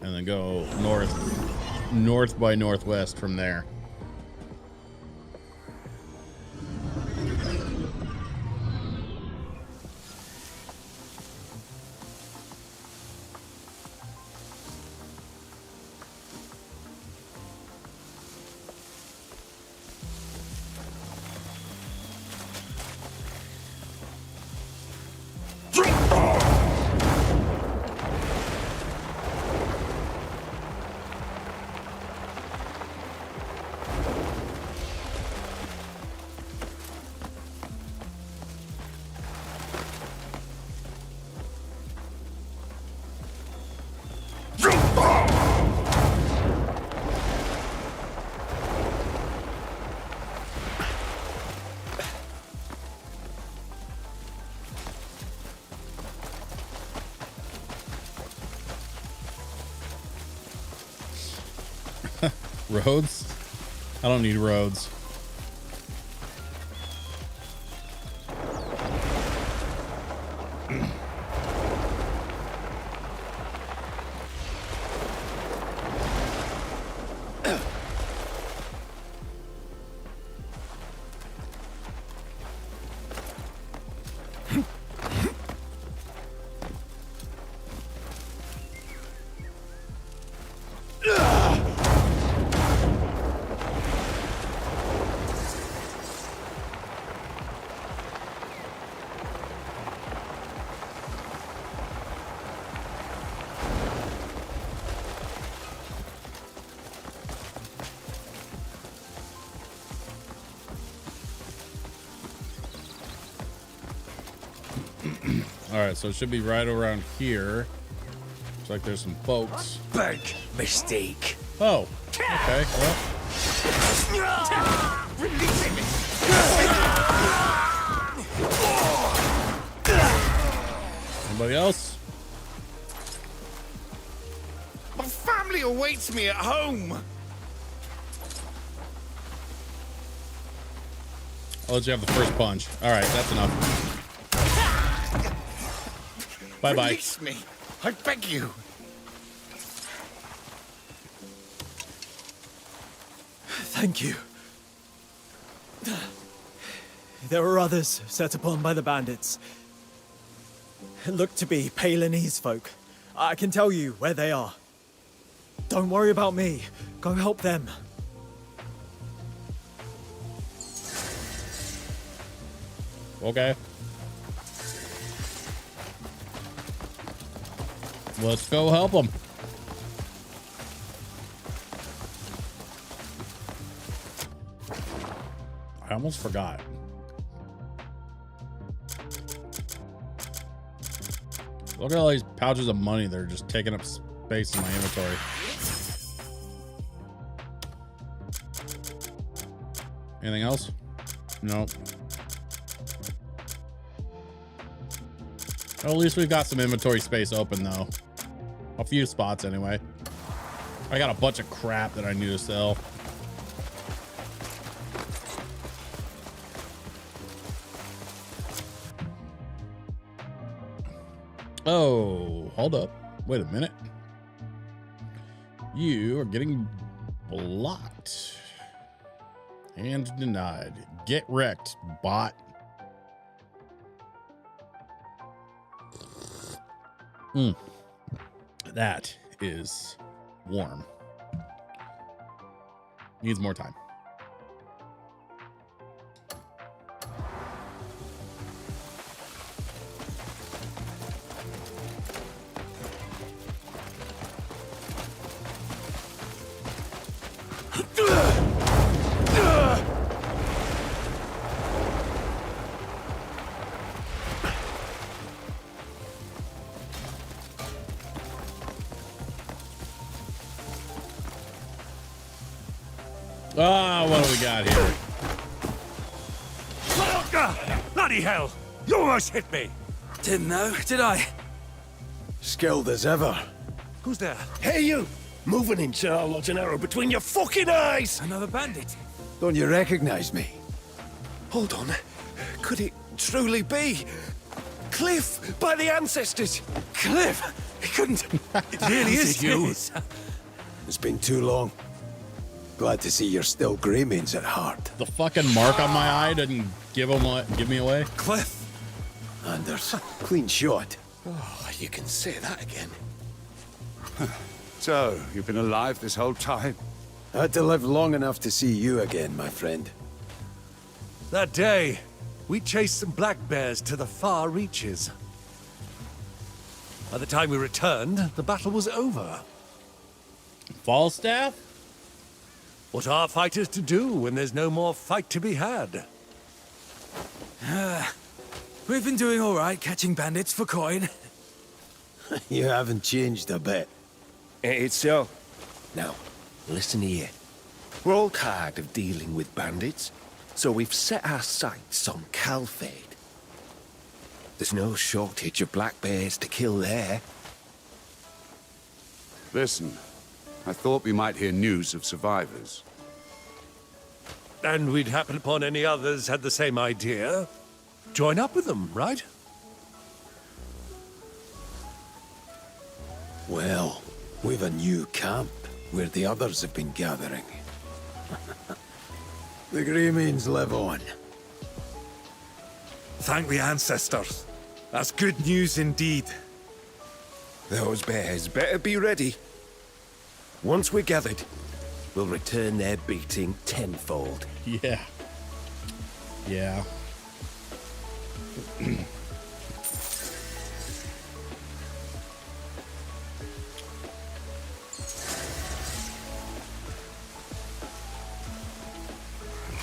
and then go north by northwest from there. Roads? I don't need roads. All right, so it should be right around here. Looks like there's some folks. Big mistake. Oh, okay. Well. Anybody else? My family awaits me at home. I'll let you have the first punch. All right, that's enough. Bye-bye. Release me, I beg you. Thank you. There were others set upon by the bandits. Look to be Palinese folk. I can tell you where they are. Don't worry about me. Go help them. Okay. Let's go help them. I almost forgot. Look at all these pouches of money that are just taking up space in my inventory. Anything else? Nope. Well, at least we've got some inventory space open, though. A few spots, anyway. I got a bunch of crap that I need to sell. Oh, hold up. Wait a minute. You are getting blocked. And denied. Get wrecked, bot. That is warm. Needs more time. What do we got here? Bloody hell! You almost hit me! Didn't know, did I? Skilled as ever. Who's there? Hey, you! Moving in, sir, I'll lodge an arrow between your fucking eyes! Another bandit. Don't you recognize me? Hold on. Could it truly be? Cliff, by the ancestors! Cliff! He couldn't. It really is you. It's been too long. Glad to see you're still Greymans at heart. The fucking mark on my eye didn't give me away. Cliff! Anders, clean shot. Oh, you can say that again. So, you've been alive this whole time? I had to live long enough to see you again, my friend. That day, we chased some black bears to the far reaches. By the time we returned, the battle was over. Falstaff? What are fighters to do when there's no more fight to be had? We've been doing all right catching bandits for coin. You haven't changed a bit. It's so. Now, listen here. We're all tired of dealing with bandits, so we've set our sights on Calfade. There's no shortage of black bears to kill there. Listen, I thought we might hear news of survivors. And we'd happen upon any others had the same idea. Join up with them, right? Well, we've a new camp where the others have been gathering. The Greymans live on. Thank the ancestors. That's good news indeed. Those bears better be ready. Once we're gathered, we'll return their beating tenfold. Yeah. Yeah.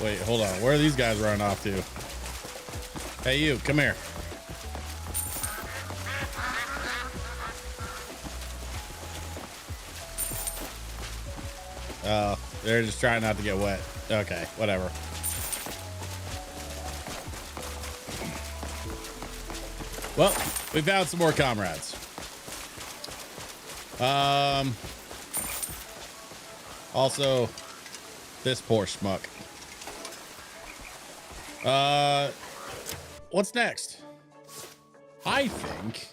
Wait, hold on. Where are these guys running off to? Hey, you, come here. Oh, they're just trying not to get wet. Okay, whatever. Well, we found some more comrades. Also, this poor schmuck. What's next? I think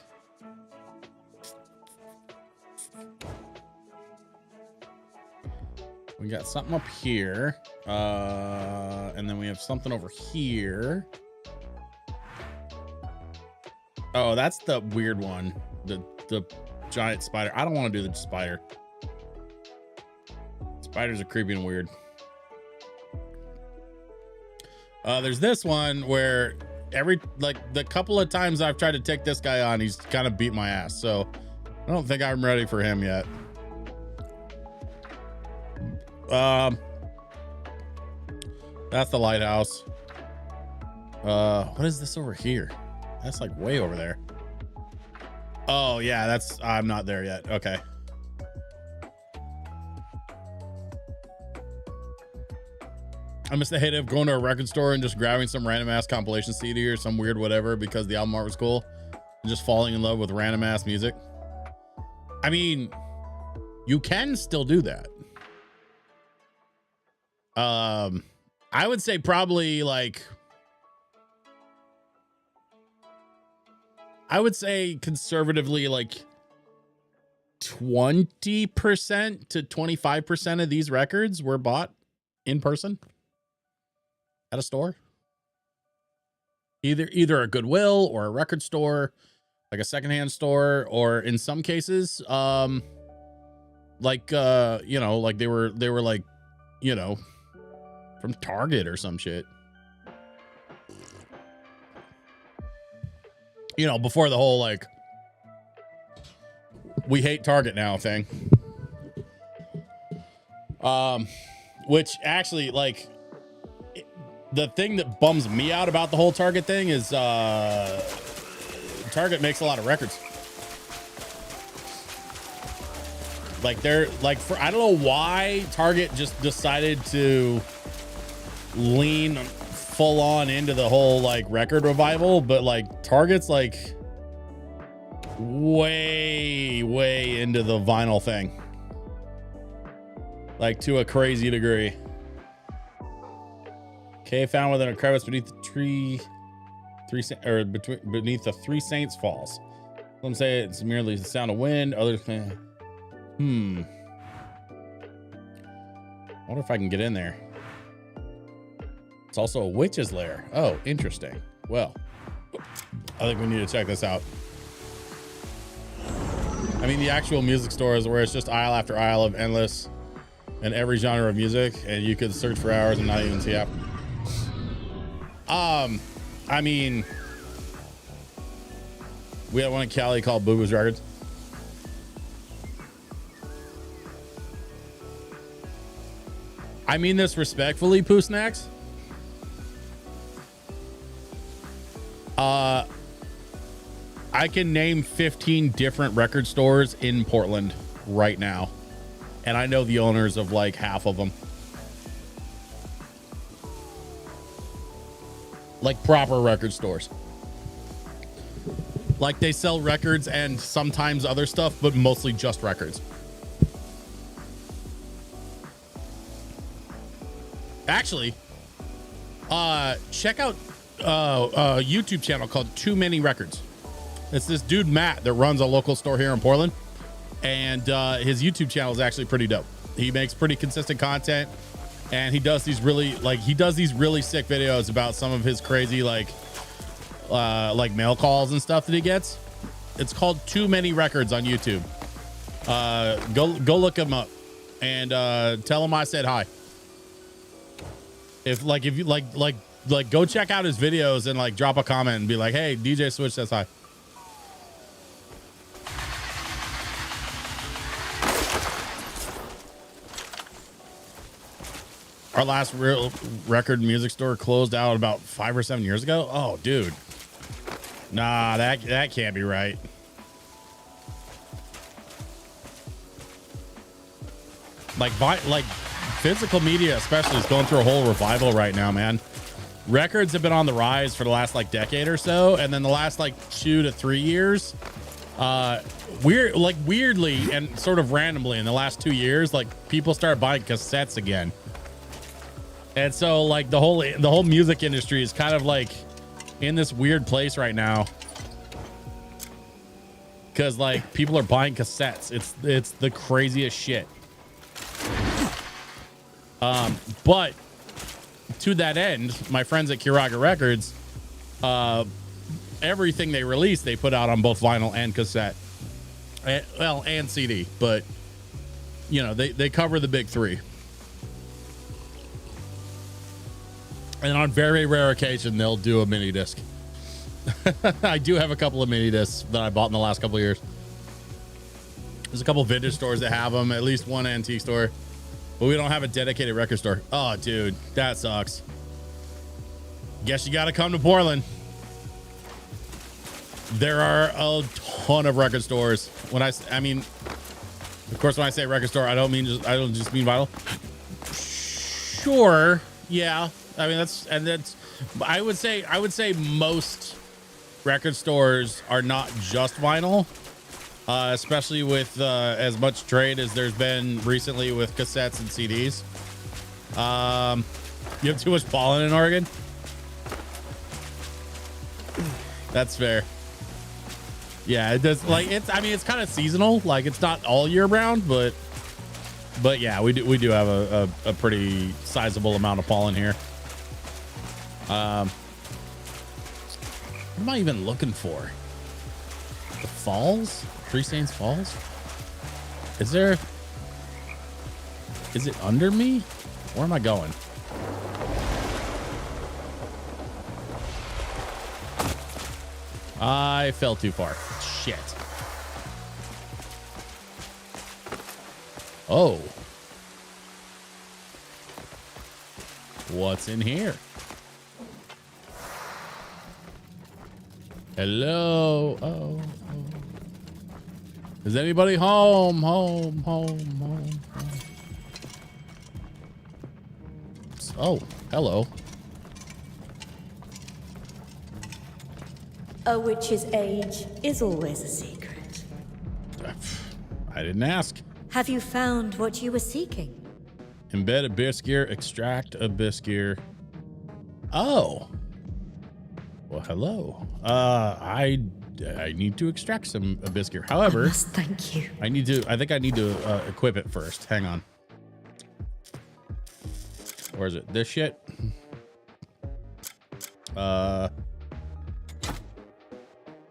we got something up here. And then we have something over here. Oh, that's the weird one. The giant spider. I don't want to do the spider. Spiders are creepy and weird. There's this one where the couple of times I've tried to take this guy on, he's kind of beat my ass. So I don't think I'm ready for him yet. That's the lighthouse. What is this over here? That's like way over there. Oh yeah, I'm not there yet. Okay. I miss the hate of going to a record store and just grabbing some random ass compilation CD or some weird whatever because the album art was cool and just falling in love with random ass music. I mean, you can still do that. I would say probably I would say conservatively 20% to 25% of these records were bought in person at a store. Either a Goodwill or a record store, like a secondhand store, or in some cases, they were from Target or some shit. Before the whole we hate Target now thing. Which actually the thing that bums me out about the whole Target thing is Target makes a lot of records. Like they're like, for I don't know why Target just decided to lean full on into the whole like record revival, but like Target's like way into the vinyl thing, like to a crazy degree. Cave found within a crevice beneath the tree, beneath the Three Saints Falls. Some say it's merely the sound of wind. Others say, wonder if I can get in there. It's also a witch's lair. Oh, interesting. Well, I think we need to check this out. I mean, the actual music stores where it's just aisle after aisle of endless and every genre of music, and you could search for hours and not even see out. I mean, we have one in Cali called Boo Boo's Records. I mean this respectfully, Poo Snacks. I can name 15 different record stores in Portland right now, and I know the owners of like half of them. Like proper record stores. Like they sell records and sometimes other stuff, but mostly just records. Actually, check out a YouTube channel called Too Many Records. It's this dude Matt that runs a local store here in Portland, and his YouTube channel is actually pretty dope. He makes pretty consistent content, and he does these really sick videos about some of his crazy like mail calls and stuff that he gets. It's called Too Many Records on YouTube. Go look him up and tell him I said hi. If you go check out his videos and like drop a comment and be like, hey, DJ Switch says hi. Our last real record music store closed out about 5 or 7 years ago. Oh, dude. Nah, that can't be right. Like physical media especially is going through a whole revival right now, man. Records have been on the rise for the last like decade or so, and then the last like 2 to 3 years, weirdly and sort of randomly in the last 2 years, like people started buying cassettes again. And so like the whole music industry is kind of like in this weird place right now, because like people are buying cassettes. It's the craziest shit. But to that end, my friends at Kiraga Records, everything they release, they put out on both vinyl and cassette, and CD. But you know, they cover the big three. And on very rare occasion, they'll do a mini disc. I do have a couple of mini discs that I bought in the last couple of years. There's a couple of vintage stores that have them, at least one antique store. But we don't have a dedicated record store. Oh, dude, that sucks. Guess you got to come to Portland. There are a ton of record stores. I mean, of course, when I say record store, I don't just mean vinyl. Sure, yeah. I mean, I would say most record stores are not just vinyl, especially with as much trade as there's been recently with cassettes and CDs. You have too much pollen in Oregon? That's fair. Yeah, it does. Like it's kind of seasonal. Like it's not all year round, but yeah, we do have a pretty sizable amount of pollen here. What am I even looking for? The falls? Three Saints Falls? Is it under me? Where am I going? I fell too far. Shit. Oh. What's in here? Hello. Oh. Is anybody home? Home. Oh, hello. A witch's age is always a secret. I didn't ask. Have you found what you were seeking? Embed abyss gear, extract abyss gear. Oh. Well, hello. I need to extract some abyss gear. However, thank you. I think I need to equip it first. Hang on. Where is it? This shit?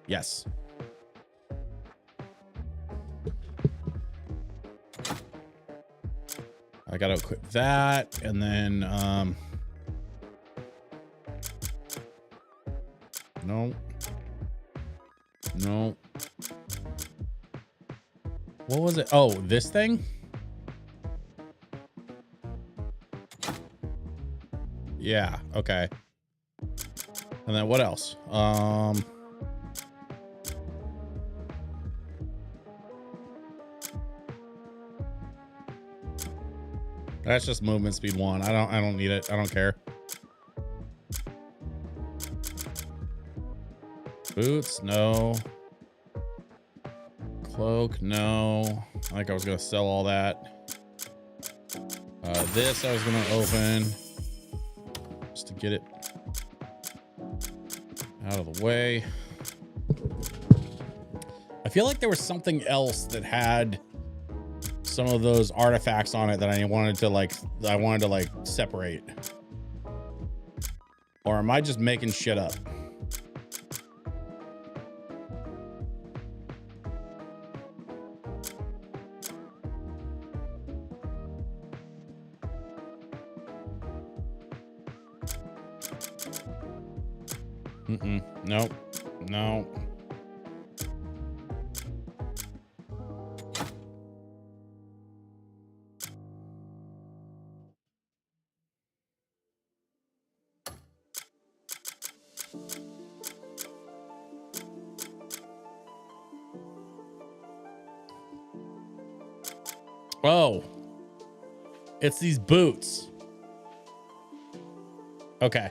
Yes. I gotta equip that, and then no. What was it? Oh, this thing? Yeah, okay. And then what else? That's just movement speed 1. I don't need it. I don't care. Boots, no. Cloak, no. I think I was gonna sell all that. This I was gonna open just to get it out of the way. I feel like there was something else that had some of those artifacts on it that I wanted to separate. Or am I just making shit up? Nope. No. Oh, it's these boots. Okay.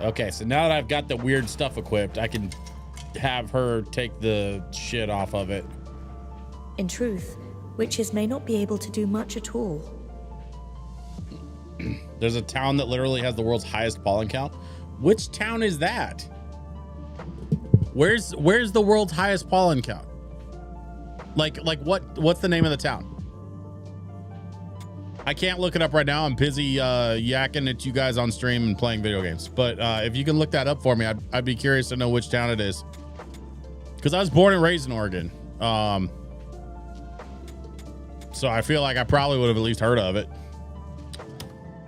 Okay, so now that I've got the weird stuff equipped, I can have her take the shit off of it. In truth, witches may not be able to do much at all. There's a town that literally has the world's highest pollen count. Which town is that? Where's the world's highest pollen count? Like what's the name of the town? I can't look it up right now. I'm busy yakking at you guys on stream and playing video games. But if you can look that up for me, I'd be curious to know which town it is. Because I was born and raised in Oregon. So I feel like I probably would have at least heard of it.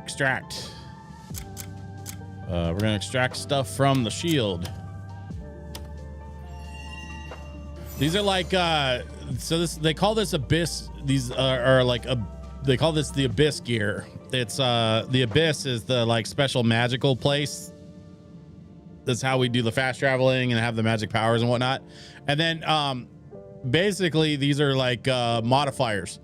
Extract. We're gonna extract stuff from the shield. These are like they call this abyss. These are like they call this the abyss gear. It's the abyss is the like special magical place. That's how we do the fast traveling and have the magic powers and whatnot. And then basically these are like modifiers,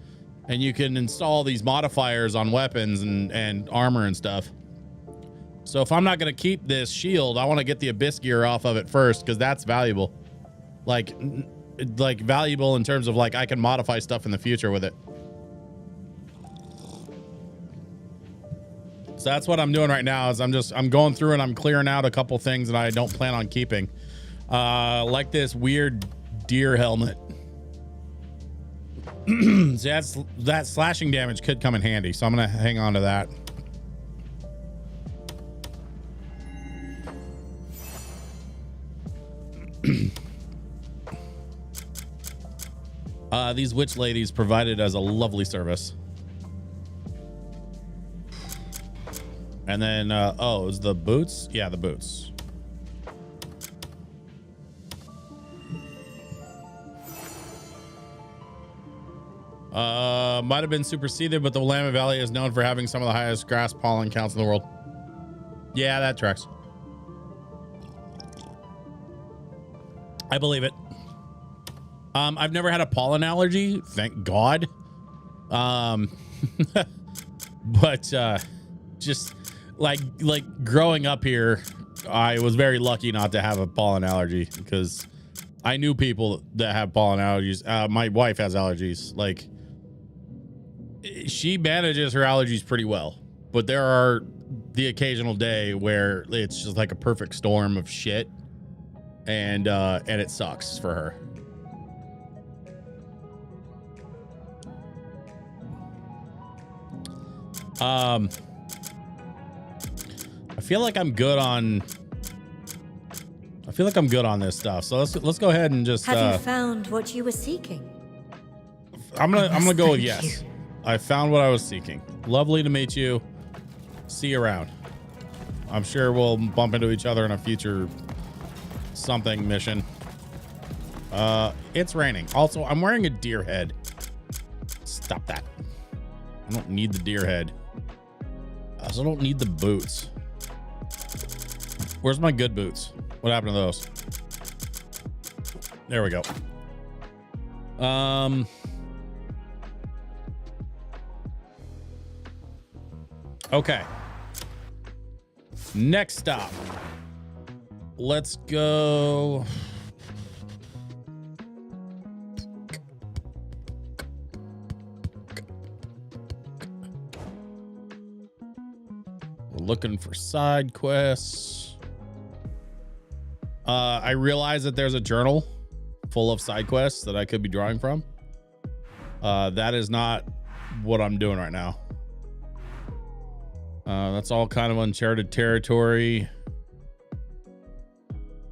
and you can install these modifiers on weapons and armor and stuff. So if I'm not gonna keep this shield, I want to get the abyss gear off of it first, because that's valuable. Like valuable in terms of like I can modify stuff in the future with it. So that's what I'm doing right now is I'm going through and I'm clearing out a couple things that I don't plan on keeping. Like this weird deer helmet. So that slashing damage could come in handy, so I'm gonna hang on to that. These witch ladies provided as a lovely service. And then, oh, is the boots? Yeah, the boots. Might have been superseded, but the Willamette Valley is known for having some of the highest grass pollen counts in the world. Yeah, that tracks. I believe it. I've never had a pollen allergy, thank God. But just like growing up here, I was very lucky not to have a pollen allergy because I knew people that have pollen allergies. My wife has allergies. Like, she manages her allergies pretty well, but there are the occasional day where it's just like a perfect storm of shit, and it sucks for her. I feel like I'm good on this stuff. So let's go ahead and just Have you found what you were seeking? I'm gonna go with thank yes. I found what I was seeking. Lovely to meet you. See you around. I'm sure we'll bump into each other in a future something mission. It's raining. Also, I'm wearing a deer head. Stop that. I don't need the deer head. I also don't need the boots. Where's my good boots? What happened to those? There we go. Okay. Next stop. Let's go. We're looking for side quests. I realize that there's a journal full of side quests that I could be drawing from. That is not what I'm doing right now. That's all kind of uncharted territory.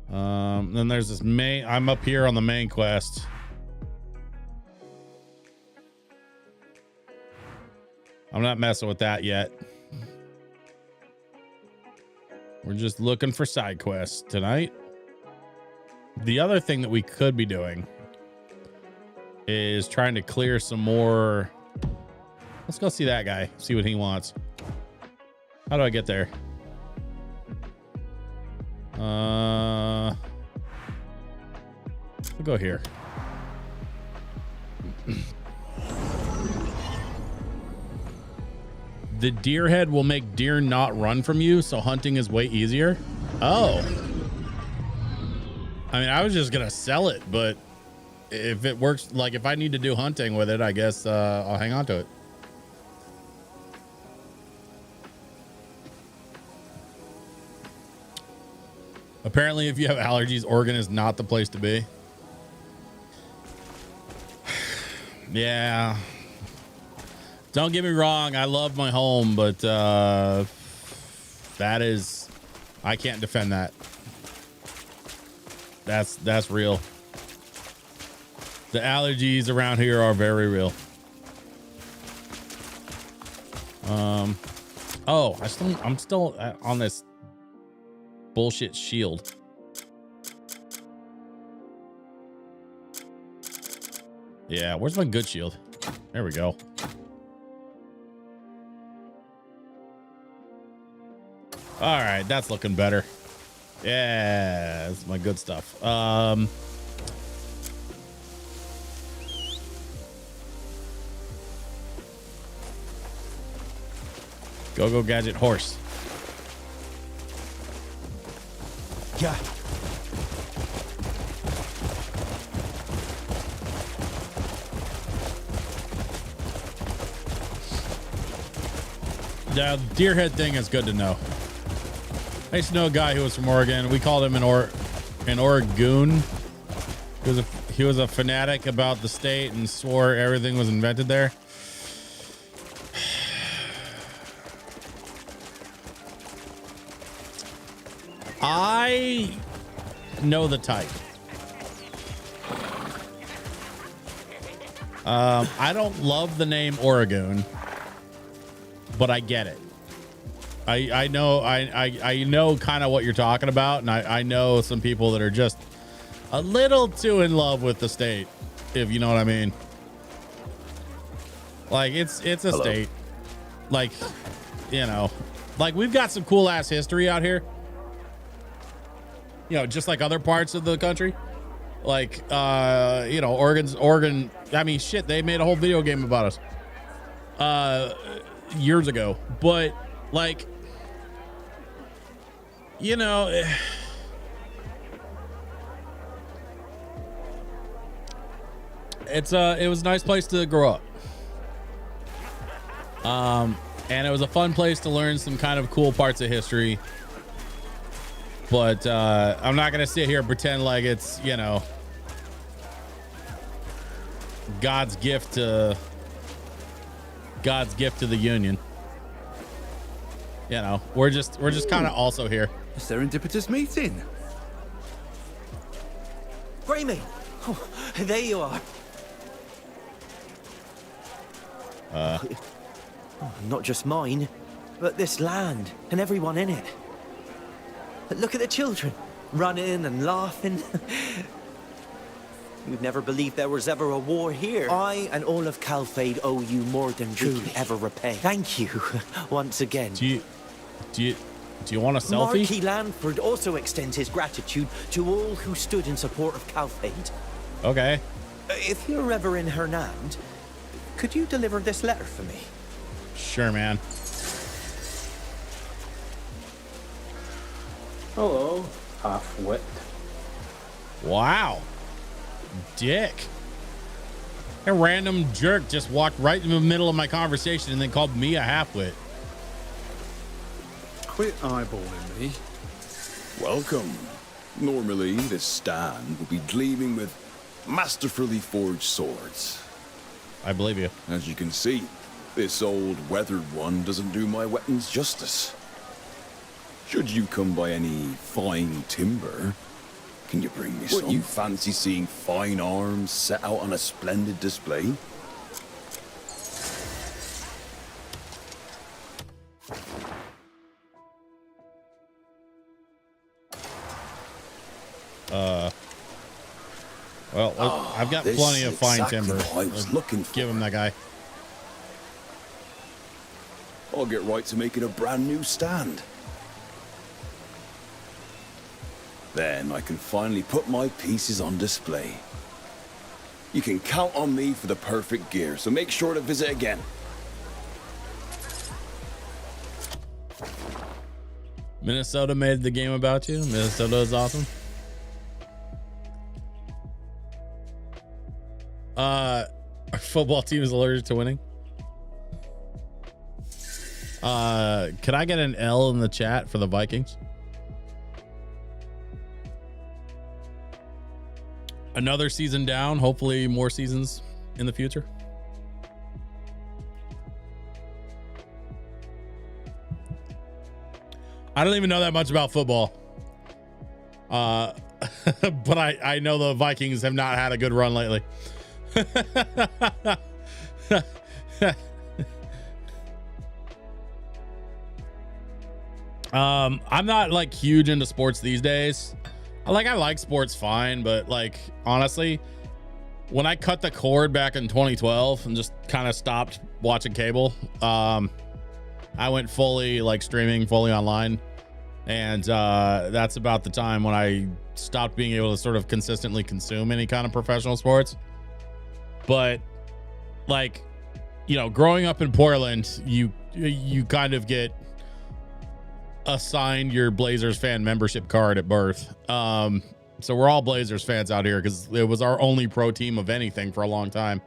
Then there's this main, I'm up here on the main quest. I'm not messing with that yet. We're just looking for side quests tonight. The other thing that we could be doing is trying to clear some more. Let's go see that guy, see what he wants. How do I get there? We'll go here. The deer head will make deer not run from you, so hunting is way easier. Oh. I mean, I was just gonna sell it, but if it works, like if I need to do hunting with it, I guess I'll hang on to it. Apparently, if you have allergies, Oregon is not the place to be. Yeah. Don't get me wrong, I love my home, but that is, I can't defend that. That's real. The allergies around here are very real. Oh, I'm still on this bullshit shield. Yeah, where's my good shield? There we go. All right, that's looking better. Yeah, that's my good stuff. Go gadget horse. Yeah. The deer head thing is good to know. I used to know a guy who was from Oregon. We called him an Oregoon. He was a fanatic about the state and swore everything was invented there. I know the type. I don't love the name Oregon, but I get it. I know kind of what you're talking about, and I know some people that are just a little too in love with the state, if you know what I mean. Like it's a state, like, you know, Like, we've got some cool ass history out here. You know, just like other parts of the country. Like, you know, Oregon. I mean, shit, they made a whole video game about us years ago. But, like, you know, it was a nice place to grow up. And it was a fun place to learn some kind of cool parts of history. But I'm not gonna sit here and pretend like it's, you know, God's gift to the Union. You know, we're just kind of also here. A serendipitous meeting. Greymane! Oh, there you are. Not just mine, but this land and everyone in it. Look at the children, running and laughing. You'd never believe there was ever a war here. I and all of Calfade owe you more than we can ever repay. Thank you, once again. Do you want a selfie? Marquis Lanford also extends his gratitude to all who stood in support of Calfade. Okay. If you're ever in Hernand, could you deliver this letter for me? Sure, man. Hello, half-wit. Wow. Dick. A random jerk just walked right in the middle of my conversation and then called me a half-wit. Quit eyeballing me. Welcome. Normally, this stand would be gleaming with masterfully forged swords. I believe you. As you can see, this old weathered one doesn't do my weapons justice. Should you come by any fine timber, can you bring me some? Would you fancy seeing fine arms set out on a splendid display? Well, I've got plenty of fine timber. I was looking for. Give him that guy. I'll get right to making a brand new stand. Then I can finally put my pieces on display. You can count on me for the perfect gear, so make sure to visit again. Minnesota made the game about you. Minnesota is awesome. Our football team is allergic to winning. Could I get an L in the chat for the Vikings? Another season down, hopefully more seasons in the future. I don't even know that much about football. But I know the Vikings have not had a good run lately. I'm not like huge into sports these days. I like sports fine, but like honestly, when I cut the cord back in 2012 and just kind of stopped watching cable, I went fully like streaming, fully online, and that's about the time when I stopped being able to sort of consistently consume any kind of professional sports. But like, you know, growing up in Portland, you kind of get assigned your Blazers fan membership card at birth. So we're all Blazers fans out here because it was our only pro team of anything for a long time.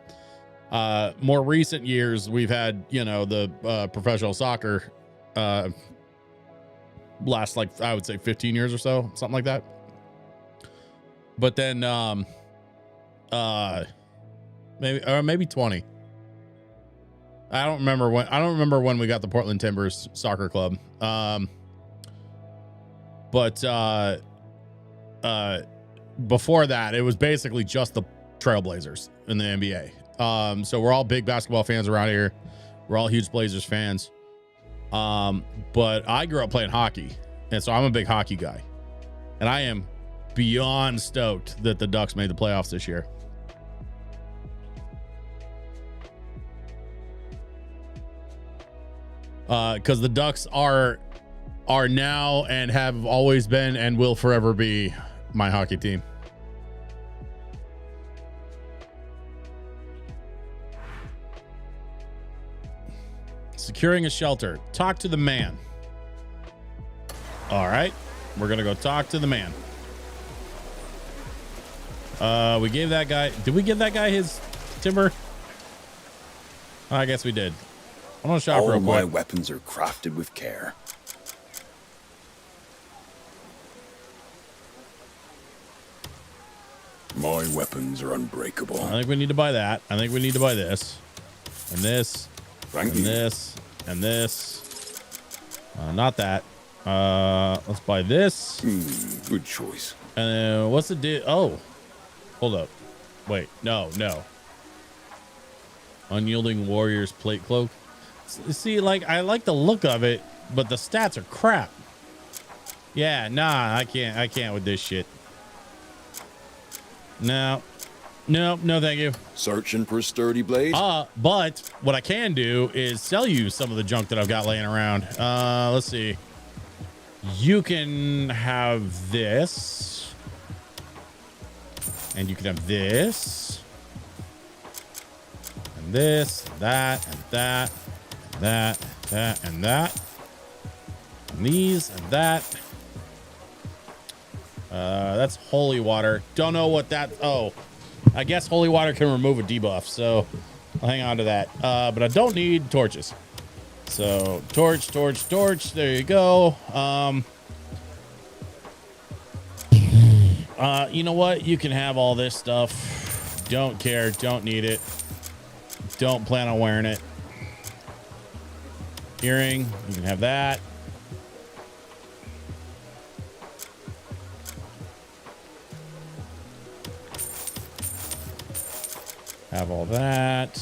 More recent years, we've had, you know, the professional soccer last, like, I would say 15 years or so, something like that. But then maybe 20. I don't remember when we got the Portland Timbers soccer club. But before that, it was basically just the Trailblazers in the NBA. So we're all big basketball fans around here. We're all huge Blazers fans. But I grew up playing hockey, and so I'm a big hockey guy. And I am beyond stoked that the Ducks made the playoffs this year. because the Ducks are now and have always been and will forever be my hockey team. Securing a shelter. Talk to the man. All right. We're going to go talk to the man. We gave that guy. Did we give that guy his timber? I guess we did. I'm going to shop real quick. All my weapons are crafted with care. My weapons are unbreakable. I think we need to buy that. I think we need to buy this. And this. Thank and you. This. And this. Not that. Let's buy this. Good choice. And then what's the deal? Oh, hold up. Wait, no. Unyielding warrior's plate cloak. See, like, I like the look of it, but the stats are crap. Yeah, nah, I can't with this shit. No, thank you. Searching for a sturdy blade? But what I can do is sell you some of the junk that I've got laying around. Let's see. You can have this. And you can have this. And this, that, and that, and that, and that. And these, and that. That's holy water. Don't know what that... Oh, I guess holy water can remove a debuff, so I'll hang on to that. But I don't need torches. So, torch. There you go. You know what? You can have all this stuff. Don't care. Don't need it. Don't plan on wearing it. Earring. You can have that. Have all that.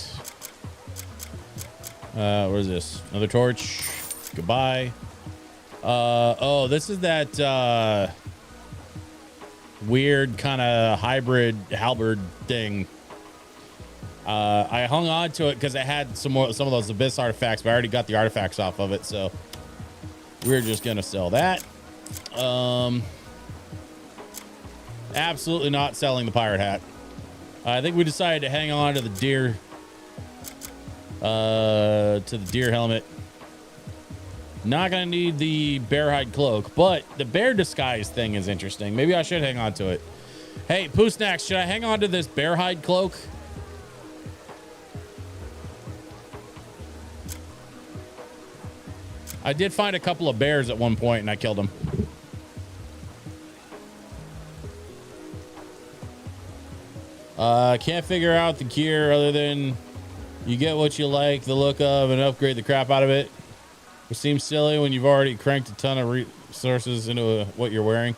What is this? Another torch. Goodbye. Oh, this is that weird kind of hybrid halberd thing. I hung on to it because it had some of those abyss artifacts, but I already got the artifacts off of it, so we're just gonna sell that. Absolutely not selling the pirate hat. I think we decided to hang on to the deer helmet. Not gonna need the bear hide cloak, but the bear disguise thing is interesting. Maybe I should hang on to it. Hey, Poo Snacks, should I hang on to this bear hide cloak? I did find a couple of bears at one point and I killed them. Can't figure out the gear other than you get what you like the look of and upgrade the crap out of it. It seems silly when you've already cranked a ton of resources into what you're wearing.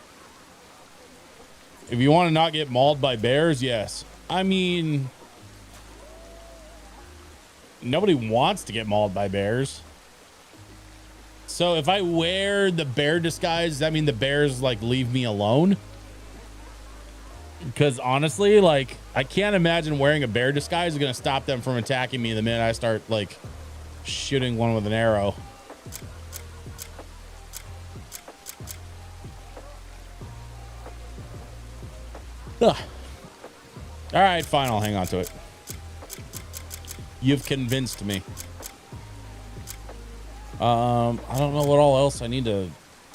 If you want to not get mauled by bears, yes. I mean, nobody wants to get mauled by bears. So if I wear the bear disguise, does that mean the bears like leave me alone? Because honestly, like, I can't imagine wearing a bear disguise is going to stop them from attacking me the minute I start, like, shooting one with an arrow. Ugh. All right, fine. I'll hang on to it. You've convinced me. I don't know what all else I need to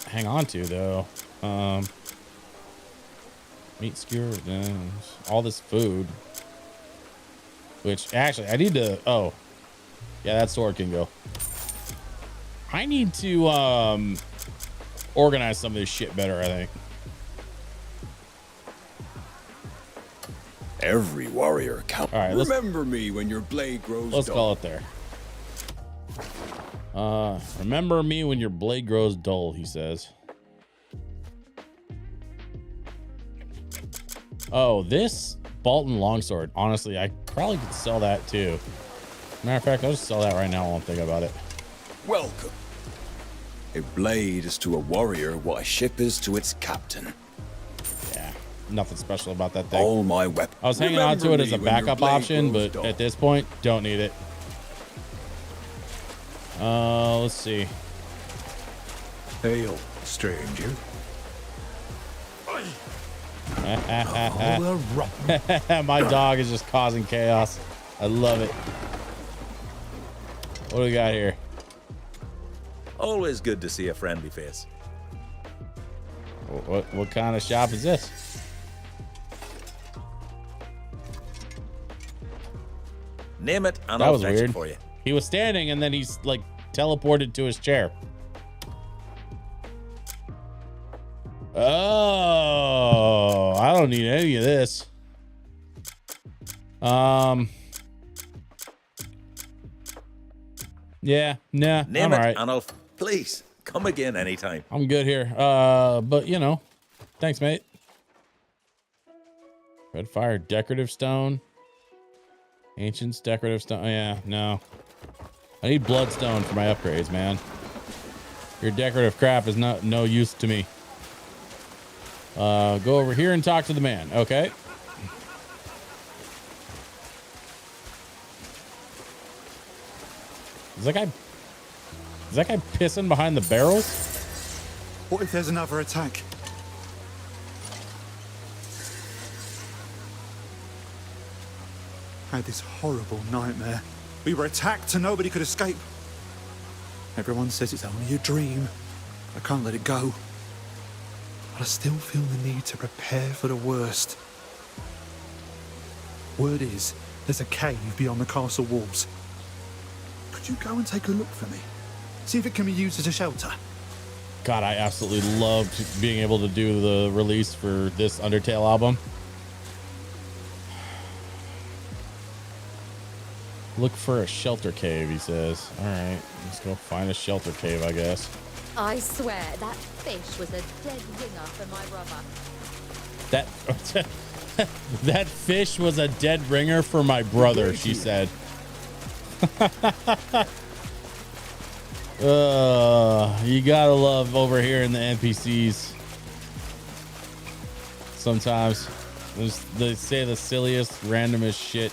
hang on to, though. Meat skewer, all this food. Which, actually, I need to... Oh. Yeah, that sword can go. I need to, organize some of this shit better, I think. Every warrior counts. All right, remember me when your blade grows Let's dull. call it there. Remember me when your blade grows dull, he says. Oh, this Bolton longsword. Honestly, I probably could sell that too. Matter of fact, I'll just sell that right now while I'm thinking about it. Welcome. A blade is to a warrior what a ship is to its captain. Yeah, nothing special about that thing. All my weapons. I was hanging on to it as a backup option, but at this point, don't need it. Let's see. Hail, stranger. My dog is just causing chaos. I love it. What do we got here? Always good to see a friendly face. What kind of shop is this? Name it, and That I'll was fetch weird. it for you. He was standing and then he's like teleported to his chair. Oh, I don't need any of this. Yeah, nah, Name I'm it, all right. and I'll please come again anytime. I'm good here. But you know, thanks, mate. Red fire, decorative stone. Ancients, decorative stone. Oh, yeah, no. I need bloodstone for my upgrades, man. Your decorative crap is no use to me. Go over here and talk to the man. Okay. Is that guy pissing behind the barrels? What if there's another attack? I had this horrible nightmare. We were attacked and nobody could escape. Everyone says it's only a dream. I can't let it go. But I still feel the need to prepare for the worst. Word is, there's a cave beyond the castle walls. Could you go and take a look for me? See if it can be used as a shelter. God, I absolutely loved being able to do the release for this Undertale album. Look for a shelter cave, he says. All right, let's go find a shelter cave, I guess. I swear, that fish was a dead ringer for my brother. That fish was a dead ringer for my brother, she said. You gotta love over here in the NPCs. Sometimes they say the silliest, randomest shit.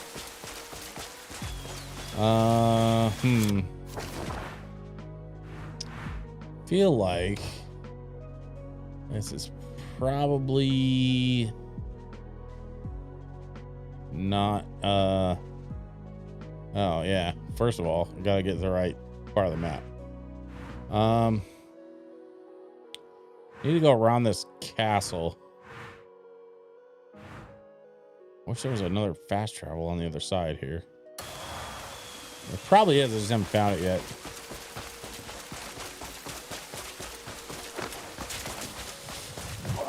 Feel like this is probably not oh yeah, first of all, I gotta get the right part of the map. Need to go around this castle. Wish there was another fast travel on the other side here. There probably is, I just haven't found it yet.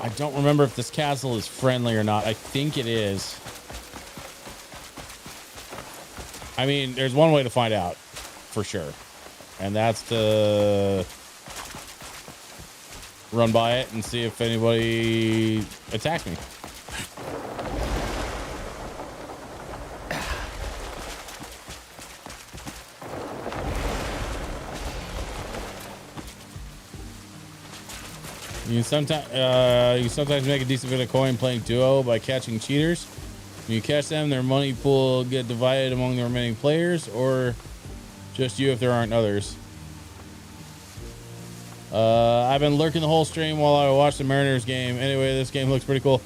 I don't remember if this castle is friendly or not. I think it is. I mean, there's one way to find out for sure, and that's to run by it and see if anybody attacks me. You can sometimes make a decent bit of coin playing duo by catching cheaters. When you catch them, their money pool will get divided among the remaining players, or just you if there aren't others. I've been lurking the whole stream while I watch the Mariners game. Anyway, this game looks pretty cool.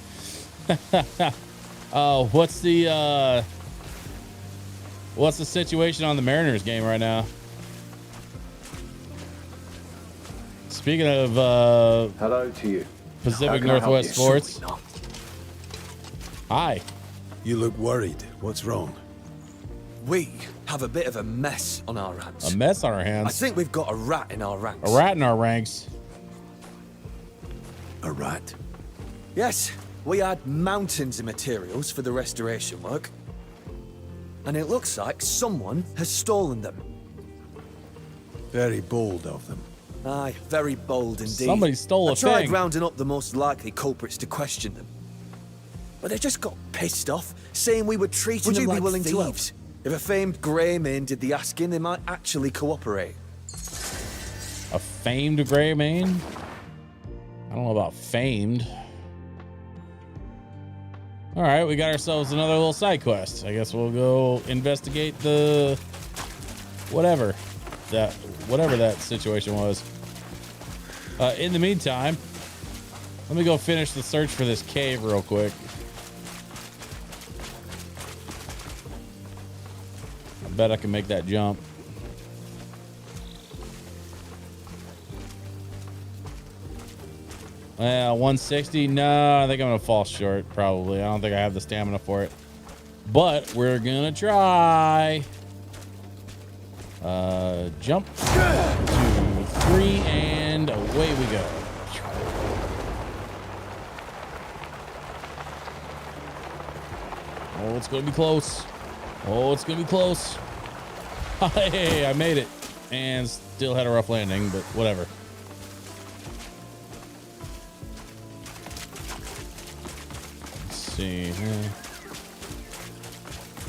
What's the situation on the Mariners game right now? Speaking of hello to you. Pacific Northwest Sports. Hi. You look worried. What's wrong? We have a bit of a mess on our hands. A mess on our hands? I think we've got a rat in our ranks. A rat in our ranks? A rat? Yes, we had mountains of materials for the restoration work. And it looks like someone has stolen them. Very bold of them. Aye, very bold indeed. Somebody stole a I tried thing. rounding up the most likely culprits to question them. But they just got pissed off, saying we were treating them like thieves. If a famed grey mane did the asking, they might actually cooperate. A famed gray mane? I don't know about famed. All right, we got ourselves another little side quest. I guess we'll go investigate the whatever. that, whatever that situation was. In the meantime, let me go finish the search for this cave real quick. I bet I can make that jump. Well, 160. No, I think I'm gonna fall short. Probably. I don't think I have the stamina for it. But we're gonna try. Jump. 2, 3, and away we go. Oh, it's gonna be close. Oh, it's gonna be close. Hey, I made it, and still had a rough landing, but whatever. Let's see.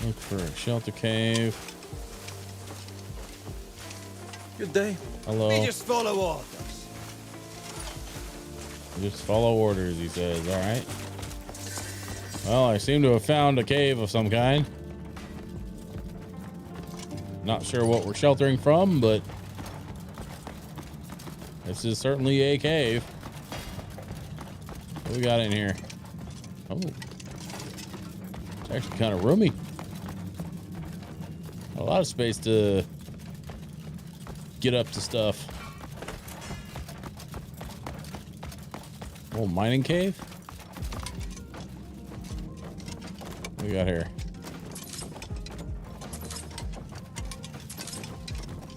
Look for a shelter cave. Good day. Hello. We just follow orders. Just follow orders, he says. All right. Well, I seem to have found a cave of some kind. Not sure what we're sheltering from, but this is certainly a cave. What we got in here? Oh, it's actually kind of roomy. A lot of space to get up to stuff. Oh, mining cave? What we got here?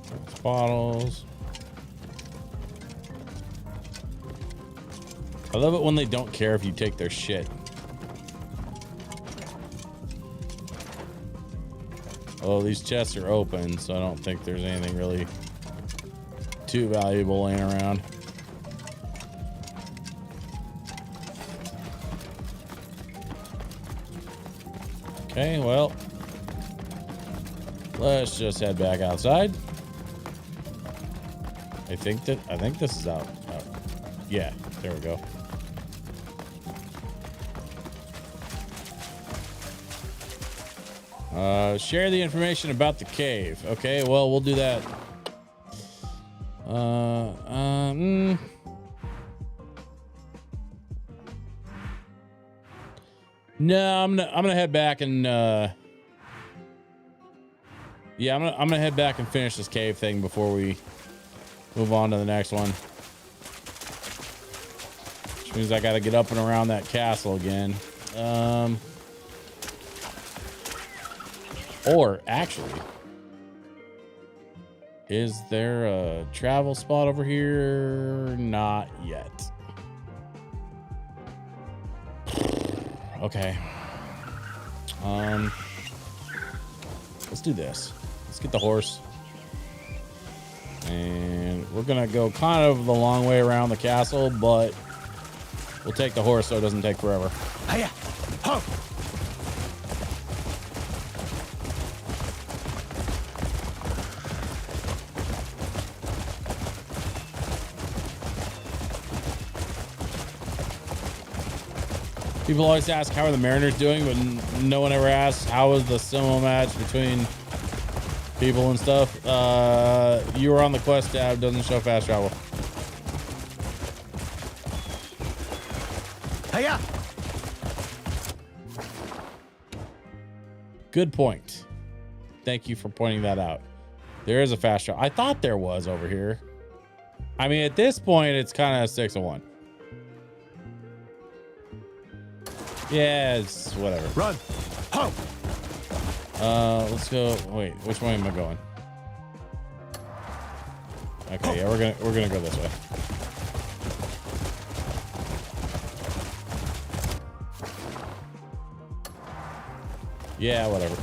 There's bottles. I love it when they don't care if you take their shit. Oh, these chests are open, so I don't think there's anything really too valuable laying around. Okay, well, let's just head back outside. I think this is out. Yeah, there we go. Share the information about the cave. Okay, well, we'll do that. No, I'm gonna head back and yeah, I'm gonna head back and finish this cave thing before we move on to the next one. Which means I gotta get up and around that castle again. Or actually, is there a travel spot over here? Not yet. Okay. Let's do this. Let's get the horse. And we're gonna go kind of the long way around the castle, but we'll take the horse so it doesn't take forever. Hiya! Ho! People always ask how are the Mariners doing, but no one ever asks how was the sumo match between people and stuff. You were on the quest tab, doesn't show fast travel. Hiya! Good point. Thank you for pointing that out. There is a fast travel. I thought there was over here. I mean, at this point, it's kind of 6-1. Yeah, it's whatever. Run! Ho! Let's go. Wait, which way am I going? Okay, yeah, we're gonna go this way. Yeah, whatever.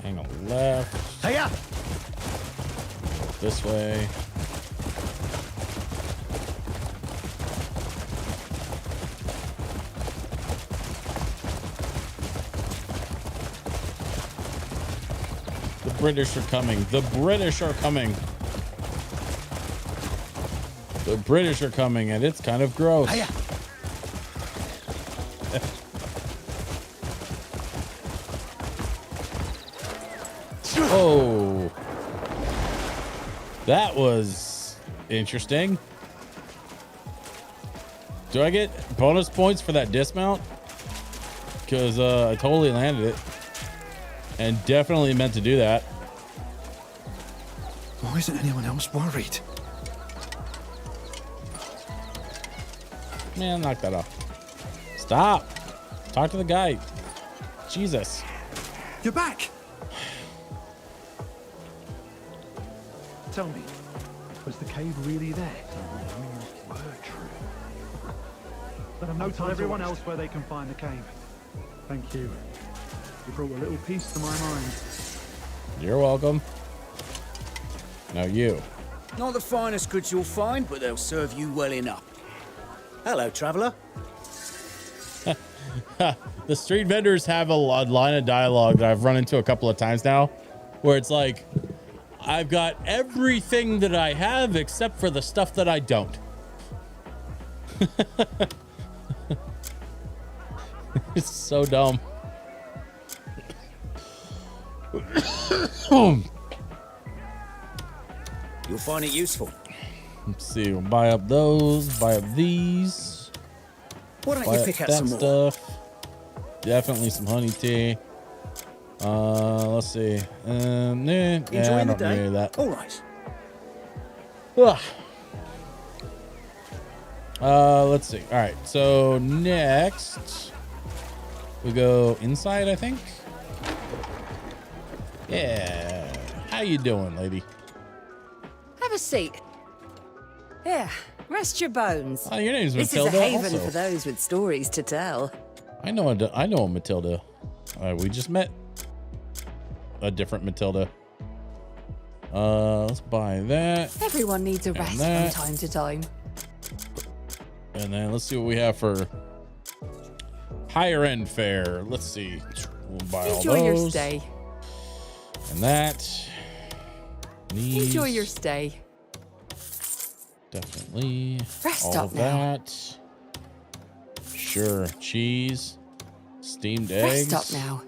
Hang on left. Hiya! This way. The British are coming. The British are coming. The British are coming, and it's kind of gross. Oh, that was interesting. Do I get bonus points for that dismount? Because I totally landed it and definitely meant to do that. Why isn't anyone else worried? Man, knock that off. Stop. Talk to the guy. Jesus. You're back. Tell me, was the cave really there? Were true. But I'm tell everyone else where they can find the cave. Thank you. You brought a little peace to my mind. You're welcome. Now you. Not the finest goods you'll find, but they'll serve you well enough. Hello, traveler. The street vendors have a line of dialogue that I've run into a couple of times now, where it's like, I've got everything that I have except for the stuff that I don't. It's so dumb. You'll find it useful. Let's see. We'll buy up those. Buy up these. Why don't buy you pick up out that some more? stuff. Definitely some honey tea. Let's see. Nah, I Enjoying the don't need day? any of that. All right. Let's see. All right. So next we go inside, I think. Yeah. How you doing, lady? Have a seat. Yeah, rest your bones. Oh, your name's This Matilda is a haven also. for those with stories to tell. I know Matilda. We just met a different Matilda. Let's buy that. Everyone needs a rest from that. time to time. And then let's see what we have for higher end fare. Let's see. We'll buy all Enjoy your those. stay. And that. These. Enjoy your stay. Definitely. Rest all up of now. that. Sure. Cheese. Steamed eggs. Rest up now.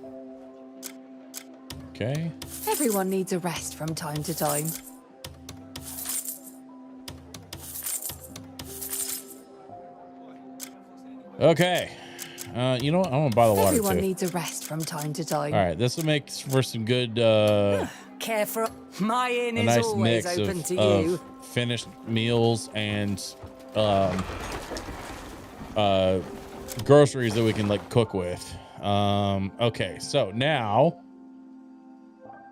Okay. Everyone needs a rest from time to time. Okay. You know what? I'm gonna buy the water Everyone too. needs a rest from time to time. All right. This will make for some good. Care for my inn A is nice always mix open of, to you. finished meals and groceries that we can like cook with. Okay, so now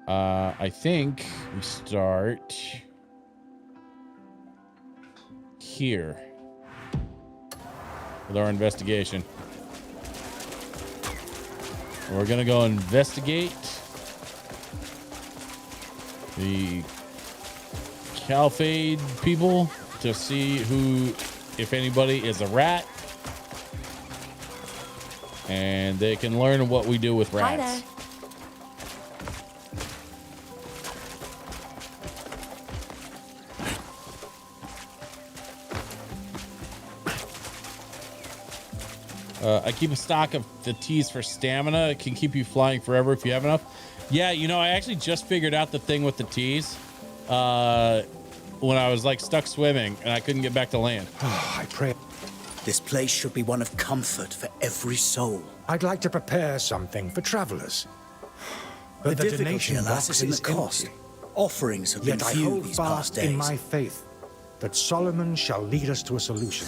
I think we start here with our investigation. We're gonna go investigate the Calfade people to see who, if anybody, is a rat, and they can learn what we do with Hi rats. I keep a stock of the teas for stamina. It can keep you flying forever if you have enough. Yeah, you know, I actually just figured out the thing with the teas when I was like stuck swimming and I couldn't get back to land. I pray. This place should be one of comfort for every soul. I'd like to prepare something for travelers. But the difficulty, donation alas, box is in the is cost. empty. Offerings have been Yet I few hold these past fast in days. my faith that Solomon shall lead us to a solution.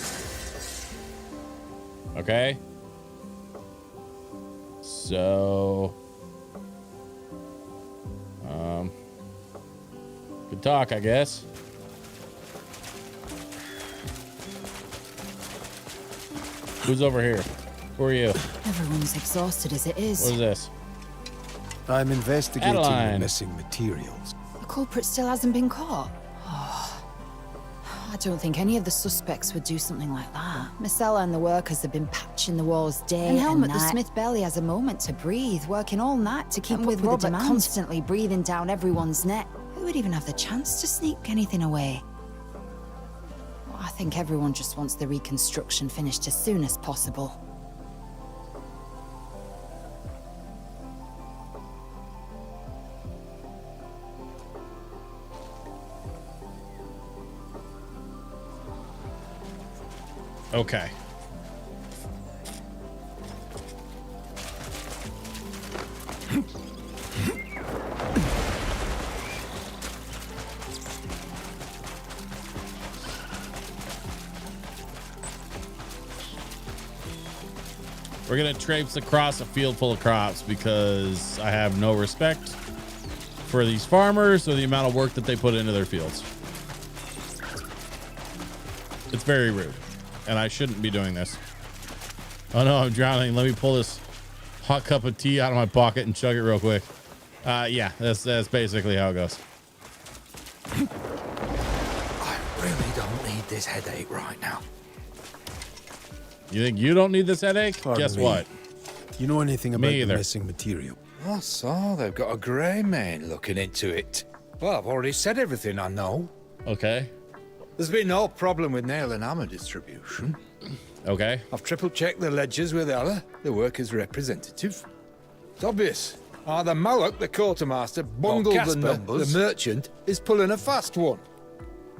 Okay. So, good talk, I guess. Who's over here? Who are you? Everyone's exhausted as it is. What is this? I'm investigating the Adeline. missing materials. The culprit still hasn't been caught. I don't think any of the suspects would do something like that. Marcella and the workers have been patching the walls day and Helmut, the smith, barely has a moment to breathe, working all night to keep up with Robert constantly breathing down everyone's neck. Who would even have the chance to sneak anything away? Well, I think everyone just wants the reconstruction finished as soon as possible. Okay. We're gonna traipse across a field full of crops because I have no respect for these farmers or the amount of work that they put into their fields. It's very rude, and I shouldn't be doing this. Oh no, I'm drowning. Let me pull this hot cup of tea out of my pocket and chug it real quick. Yeah, that's basically how it goes. I really don't need this headache right now. You think you don't need this headache? Guess what? You know anything about Me the either. missing material? Oh, so they've got a grey man looking into it. Well, I've already said everything I know. Okay. There's been no problem with nail and hammer distribution. Okay. I've triple-checked the ledgers with Ella, the workers' representative. It's obvious. Either Malloc, the quartermaster, bungled the numbers. The merchant is pulling a fast one.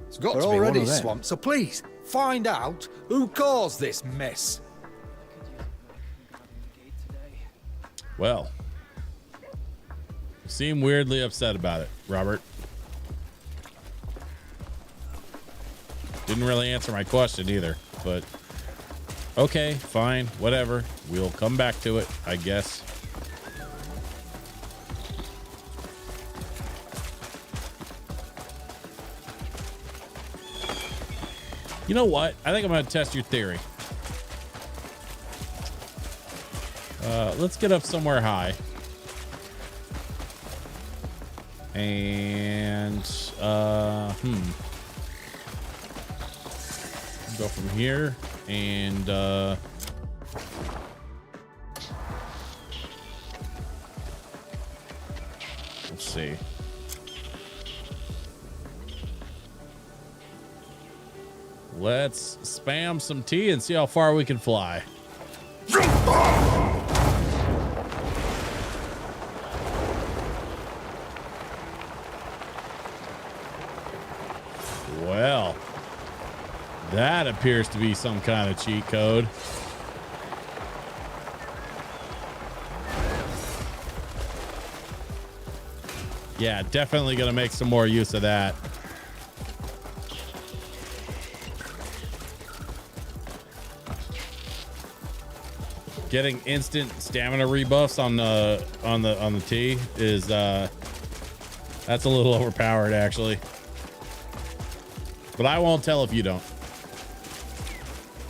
It's got to be already one of them. Swamped, so please, find out who caused this mess. Well, you seem weirdly upset about it, Robert. Didn't really answer my question either, but okay, fine, whatever. We'll come back to it, I guess. You know what? I think I'm going to test your theory. Let's get up somewhere high. And, go from here and, let's see. Let's spam some tea and see how far we can fly. Well, that appears to be some kind of cheat code. Yeah, definitely gonna make some more use of that. Getting instant stamina rebuffs on the tea is that's a little overpowered actually. But I won't tell if you don't.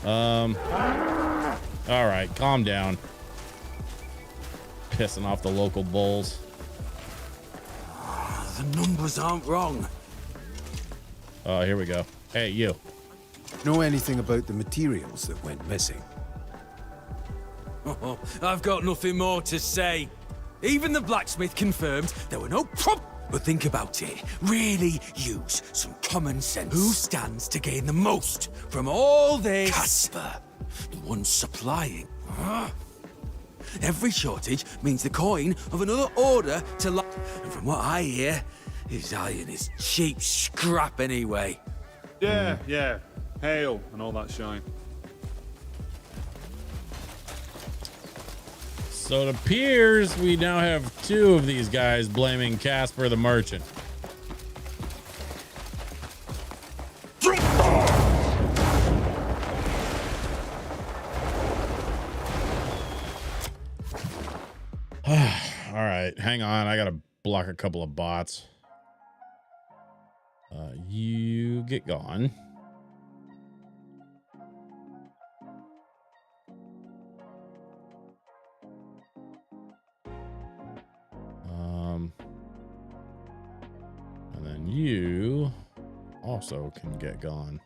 All right, calm down. Pissing off the local bulls. The numbers aren't wrong. Oh, here we go. Hey, you. Know anything about the materials that went missing? Oh, I've got nothing more to say. Even the blacksmith confirmed there were no problems. But think about it. Really use some common sense. Who stands to gain the most from all this? Casper, the one supplying. Every shortage means the coin of another order to and from what I hear, his iron is cheap scrap anyway. Yeah. Hail and all that shine. So it appears we now have two of these guys blaming Casper the merchant. All right, hang on. I gotta block a couple of bots. You get gone. And then you also can get gone.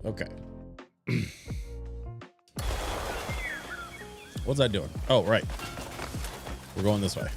Okay. What's that doing? Oh, right. We're going this way.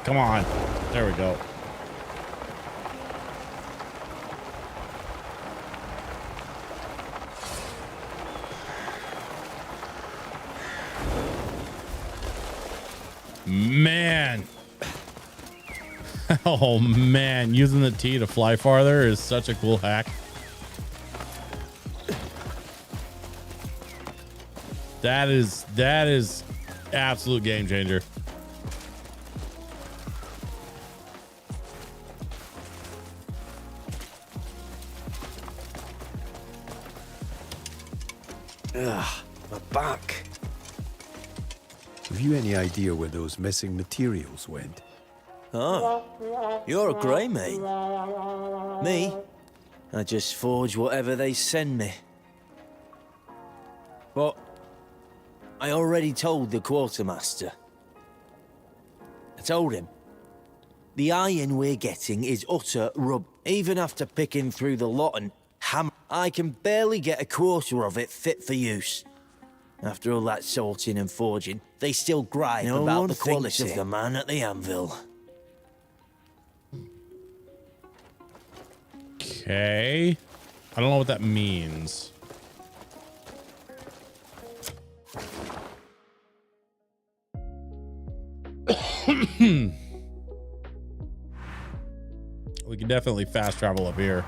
Come on. There we go. Man. Oh man, using the T to fly farther is such a cool hack. That is absolute game changer. Ugh, my back. Have you any idea where those missing materials went? Oh, you're a grey, mate. Me? I just forge whatever they send me. But I already told the quartermaster. I told him. The iron we're getting is utter rub. Even after picking through the lot and I can barely get a quarter of it fit for use. After all that sorting and forging, they still gripe about the quality of the man at the anvil. Okay. I don't know what that means. We can definitely fast travel up here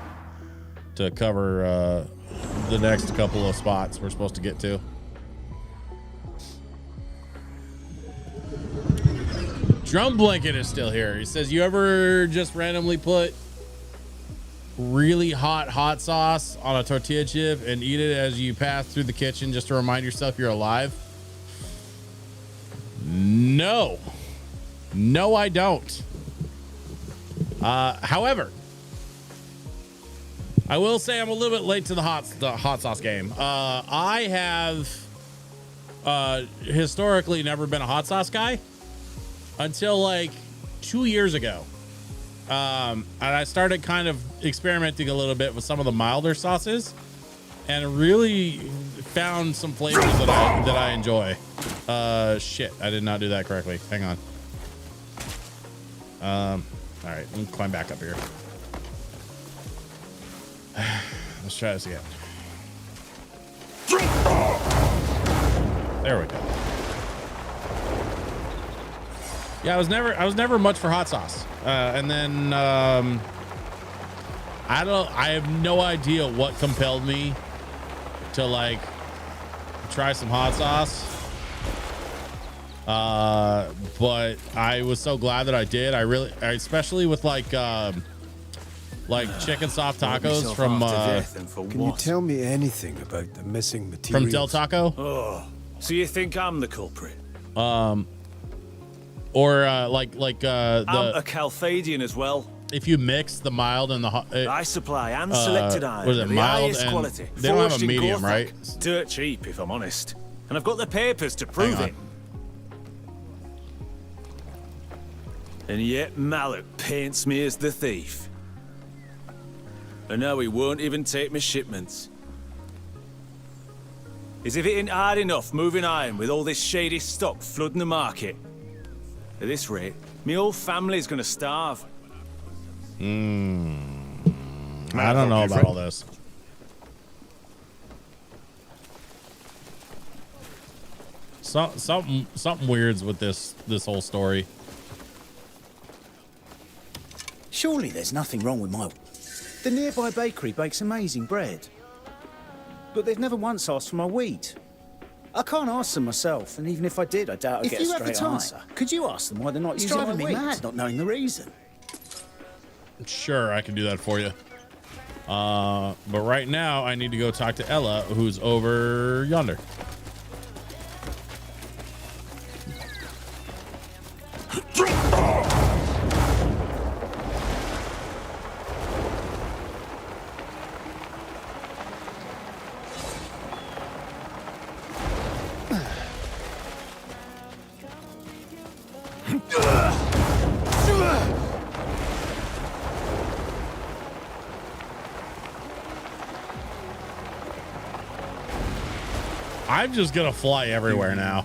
to cover the next couple of spots we're supposed to get to. Drum Blanket is still here. He says, you ever just randomly put really hot sauce on a tortilla chip and eat it as you pass through the kitchen just to remind yourself you're alive? No, I don't. However, I will say I'm a little bit late to the hot sauce game. I have historically never been a hot sauce guy until like 2 years ago. And I started kind of experimenting a little bit with some of the milder sauces and really found some flavors that I enjoy. Shit, I did not do that correctly. Hang on. All right, let me climb back up here. Let's try this again. There we go. Yeah, I was never much for hot sauce. And then I have no idea what compelled me to like try some hot sauce. But I was so glad that I did. I especially with like chicken soft tacos from Can you tell me anything about the missing materials? from Del Taco? Oh, so you think I'm the culprit? Or I'm a Calphadian as well. If you mix the mild and the hot, I supply hand-selected iron, was it of the mild highest and quality. they don't have a forged in medium, Gorthak. right? Dirt cheap, if I'm honest. And I've got the papers to prove it. And yet Mallet paints me as the thief. And now he won't even take my shipments. As if it ain't hard enough moving iron with all this shady stock flooding the market. At this rate, my whole family's gonna starve. I don't know about all this. Something weird's with this whole story. Surely there's nothing wrong with my... The nearby bakery bakes amazing bread. But they've never once asked for my wheat. I can't ask them myself, and even if I did, I doubt I'd get a straight answer. Could you ask them why they're not using my wheat? It's driving me mad not knowing the reason. Sure, I can do that for you. But right now, I need to go talk to Ella, who's over yonder. I'm just gonna fly everywhere now.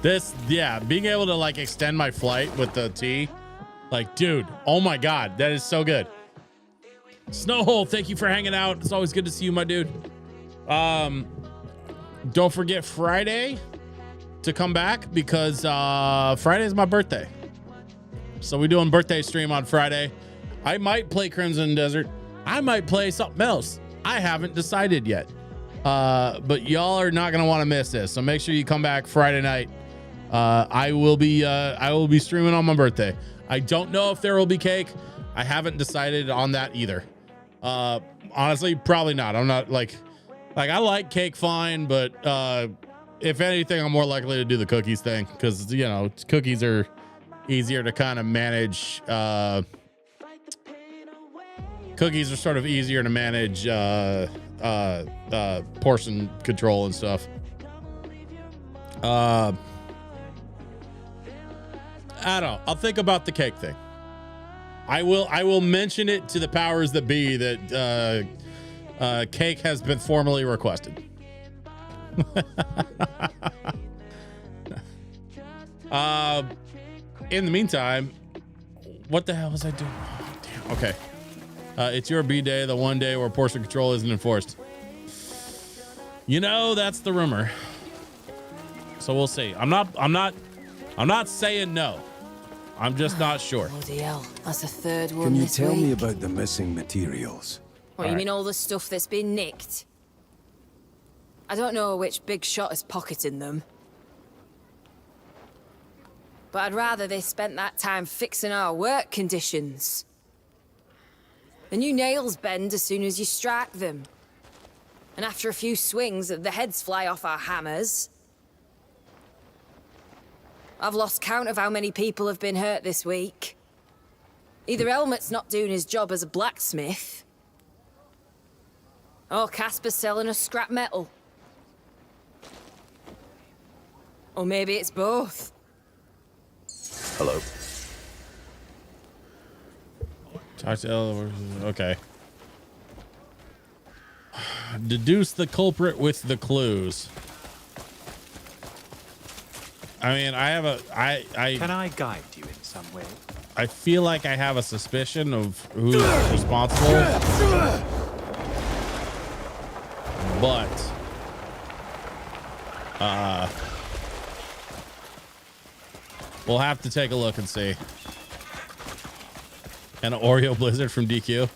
This, yeah, being able to like extend my flight with the T, like, dude, oh my God, that is so good. Snowhole, thank you for hanging out. It's always good to see you, my dude. Don't forget Friday to come back because Friday is my birthday. So we're doing birthday stream on Friday. I might play Crimson Desert. I might play something else. I haven't decided yet. But y'all are not gonna want to miss this. So make sure you come back Friday night. I will be streaming on my birthday. I don't know if there will be cake. I haven't decided on that either. Honestly, probably not. I'm not like I like cake fine, but if anything, I'm more likely to do the cookies thing because you know cookies are easier to kind of manage. Cookies are sort of easier to manage portion control and stuff. I don't know. I'll think about the cake thing. I will mention it to the powers that be that cake has been formally requested. In the meantime, what the hell was I doing? Oh, damn. Okay. It's your B-Day, the one day where portion control isn't enforced. You know, that's the rumor. So we'll see. I'm not saying no. I'm just not sure. Bloody hell, that's the third one Can you this tell week. me about the missing materials? What, you mean all the stuff that's been nicked? I don't know which big shot is pocketing them. But I'd rather they spent that time fixing our work conditions. The new nails bend as soon as you strike them. And after a few swings, the heads fly off our hammers. I've lost count of how many people have been hurt this week. Either Helmut's not doing his job as a blacksmith, or Casper's selling us scrap metal. Or maybe it's both. Hello. Talk to Ella. Okay. Deduce the culprit with the clues. I mean, I have a Can I guide you in some way? I feel like I have a suspicion of who's responsible. But we'll have to take a look and see. An Oreo Blizzard from DQ.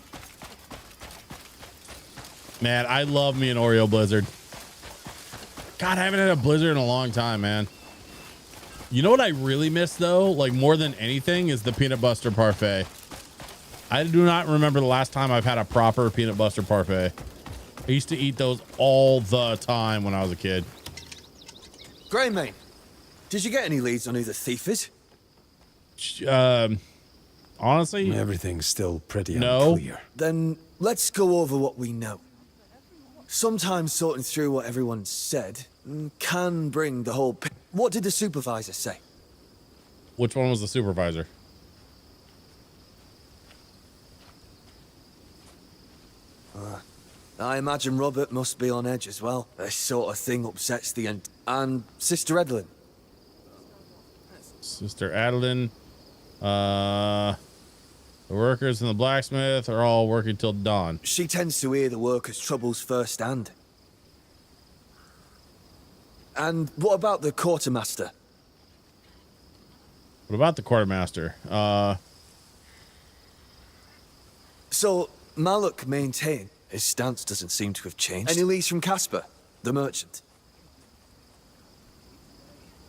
Man, I love me an Oreo Blizzard. God, I haven't had a Blizzard in a long time, man. You know what I really miss though, like more than anything, is the peanut butter parfait. I do not remember the last time I've had a proper peanut butter parfait. I used to eat those all the time when I was a kid. Greymane, did you get any leads on who the thief is? Honestly, everything's still pretty unclear. Then let's go over what we know. Sometimes sorting through what everyone said can bring the whole... What did the supervisor say? Which one was the supervisor? I imagine Robert must be on edge as well. This sort of thing upsets the end. And Sister Edelyn. Sister Adeline. The workers and the blacksmith are all working till dawn. She tends to hear the workers' troubles firsthand. And what about the quartermaster? What about the quartermaster? So, Maluk maintained his stance doesn't seem to have changed. Any leads from Casper, the merchant?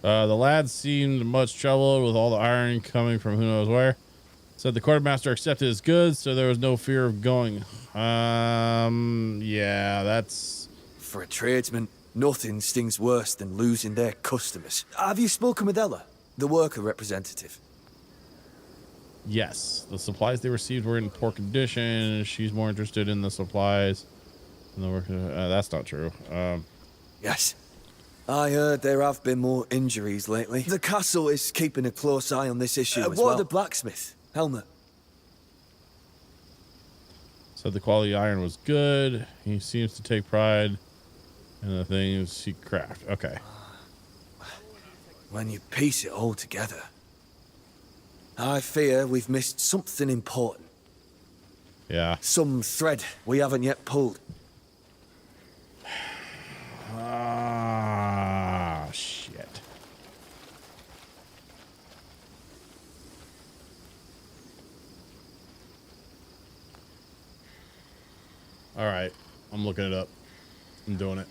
The lad seemed much troubled with all the iron coming from who knows where. Said the quartermaster accepted his goods, so there was no fear of going. Yeah, that's... For a tradesman, nothing stings worse than losing their customers. Have you spoken with Ella, the worker representative? Yes, the supplies they received were in poor condition. She's more interested in the supplies than the worker. That's not true. Yes. I heard there have been more injuries lately. The castle is keeping a close eye on this issue as well. What of the blacksmith, Helmut? Said the quality iron was good. He seems to take pride in the things he craft. Okay. When you piece it all together, I fear we've missed something important. Yeah. Some thread we haven't yet pulled. Ah, shit. All right. I'm looking it up. I'm doing it.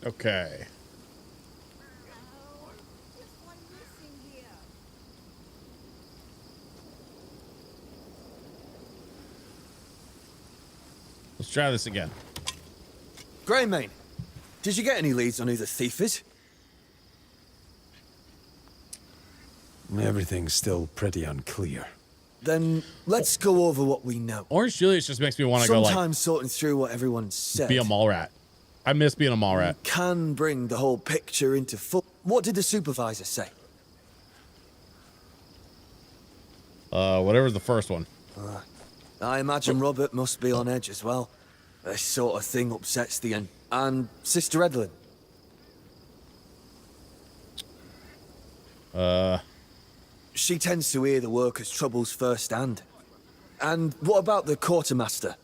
Okay. Let's try this again. Greymane, did you get any leads on who the thief is? Everything's still pretty unclear. Then let's go over what we know. Orange Julius just makes me want to go like Sometimes sorting through what everyone said. be a mall rat. I miss being a mall rat. Can bring the whole picture into full. What did the supervisor say? Whatever's the first one. I imagine Robert must be on edge as well. This sort of thing upsets the end. And Sister Edlin. She tends to hear the workers' troubles firsthand. And what about the quartermaster?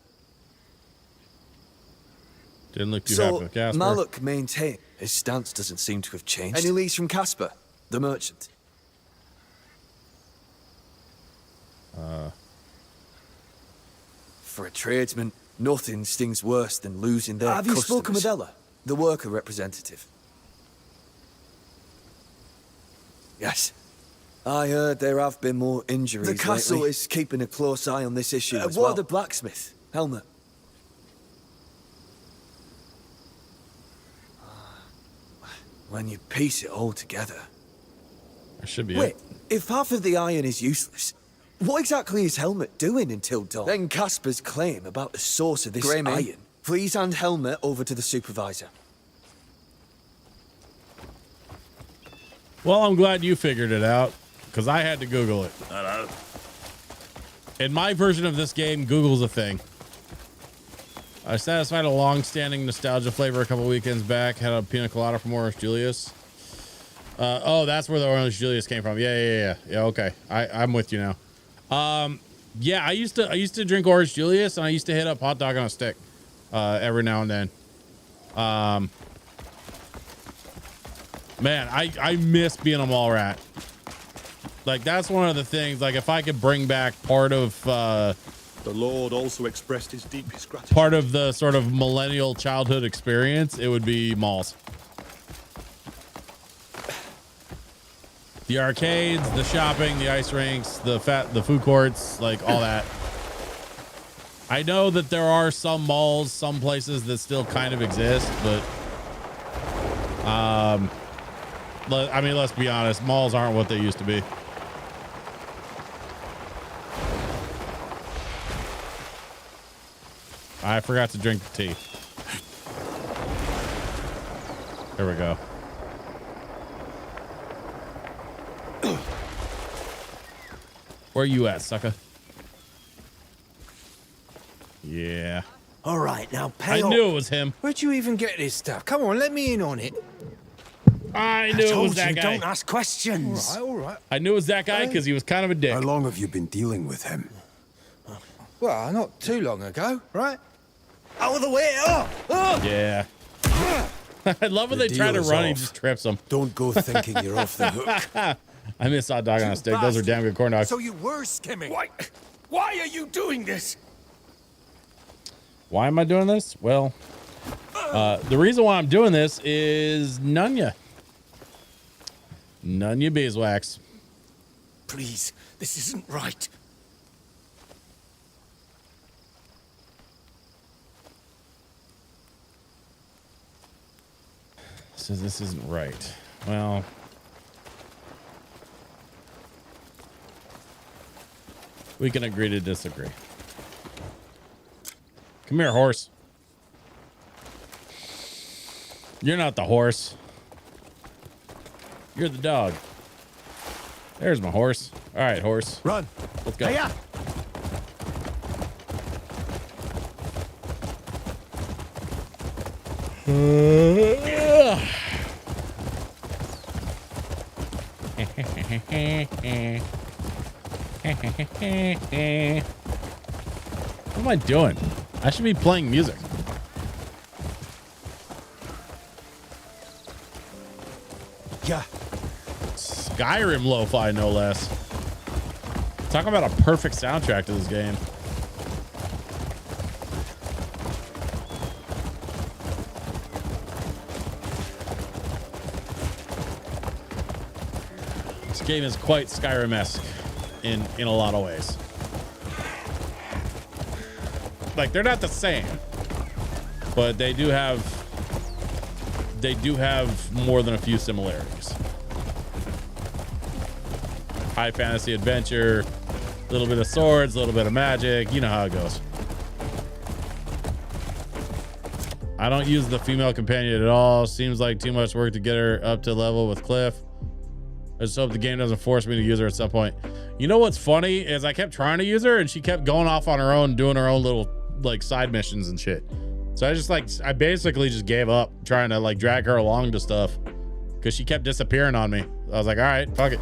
Didn't look too happy with Casper. Malak maintained his stance doesn't seem to have changed. Any leads from Casper, the merchant? For a tradesman, nothing stings worse than losing their Have you customers. spoken with Ella, the worker representative? Yes. I heard there have been more injuries. The castle lately. is keeping a close eye on this issue as well. What of the blacksmith, Helmet? When you piece it all together. That should be Wait, it. if half of the iron is useless, what exactly is Helmet doing until dawn? Then Casper's claim about the source of this iron. Please hand Helmet over to the supervisor. Well, I'm glad you figured it out, because I had to Google it. Hello. In my version of this game, Google's a thing. I satisfied a long-standing nostalgia flavor a couple weekends back. Had a pina colada from Orange Julius. Oh, that's where the Orange Julius came from. Yeah. Okay, I'm with you now. Yeah, I used to drink Orange Julius, and I used to hit up hot dog on a stick every now and then. Man, I miss being a mall rat. Like, that's one of the things. Like, if I could bring back part of the Lord also expressed his deepest gratitude. Part of the sort of millennial childhood experience, it would be malls. The arcades, the shopping, the ice rinks, the food courts, like all that. I know that there are some malls, some places that still kind of exist, but I mean, let's be honest, malls aren't what they used to be. I forgot to drink the tea. There we go. Where you at, sucker? Yeah. All right, now I knew it was him. Where'd you even get this stuff? Come on, let me in on it. I knew it was that guy. Don't ask questions. All right. I knew it was that guy because he was kind of a dick. How long have you been dealing with him? Well, not too long ago, right? Out of the way! Yeah. I love when they try to run, he just trips them. Don't go thinking you're off the hook. I miss hot dog on a stick. Those are damn good corn dogs. So you were skimming. Why are you doing this? Why am I doing this? Well, the reason why I'm doing this is Nunya. Nunya beeswax. Please, this isn't right. So this isn't right. Well, We can agree to disagree. Come here, horse. You're not the horse. You're the dog. There's my horse. All right, horse. Run. Let's go. Hey-ya. What am I doing? I should be playing music. Yeah. Skyrim lo-fi, no less. Talk about a perfect soundtrack to this game. This game is quite Skyrim-esque in a lot of ways. Like, they're not the same, but they do have more than a few similarities. High fantasy adventure, a little bit of swords, a little bit of magic. You know how it goes. I don't use the female companion at all. Seems like too much work to get her up to level with Cliff. I just hope the game doesn't force me to use her at some point. You know what's funny is I kept trying to use her and she kept going off on her own, doing her own little like side missions and shit. So I basically just gave up trying to like drag her along to stuff because she kept disappearing on me. I was like, all right, fuck it.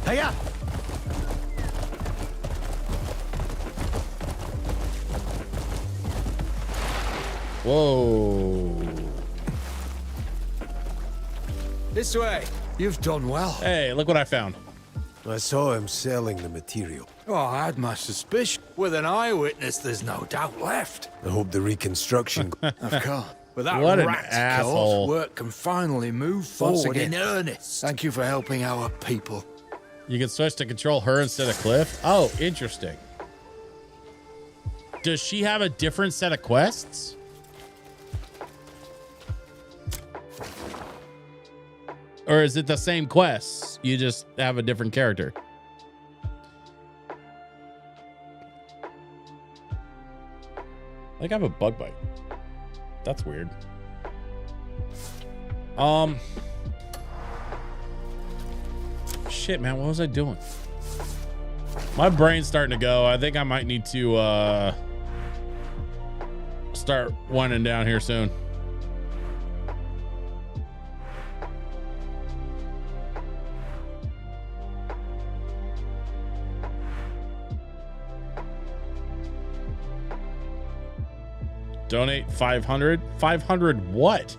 Hey-ya. Whoa. This way. You've done well. Hey, look what I found. I saw him selling the material. Oh, I had my suspicion. With an eyewitness, there's no doubt left. I hope the reconstruction... Of course. With that What an rat's asshole. course, work can finally move forward in earnest. Thank you for helping our people. You can switch to control her instead of Cliff. Oh, interesting. Does she have a different set of quests? Or is it the same quests? You just have a different character. Like I have a bug bite. That's weird. Shit, man, what was I doing? My brain's starting to go. I think I might need to start winding down here soon. Donate 500. 500 what?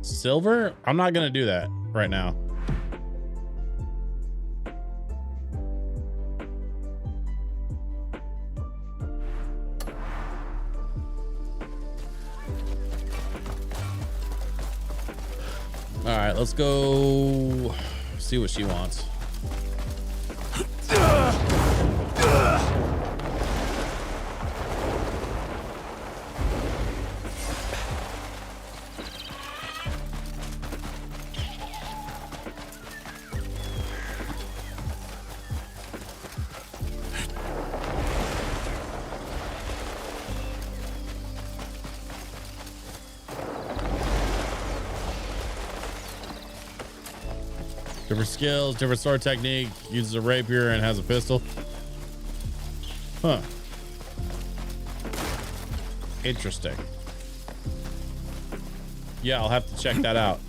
Silver? I'm not gonna do that right now. All right, let's go see what she wants. Different skills, different sword technique, uses a rapier and has a pistol. Huh. Interesting. Yeah, I'll have to check that out.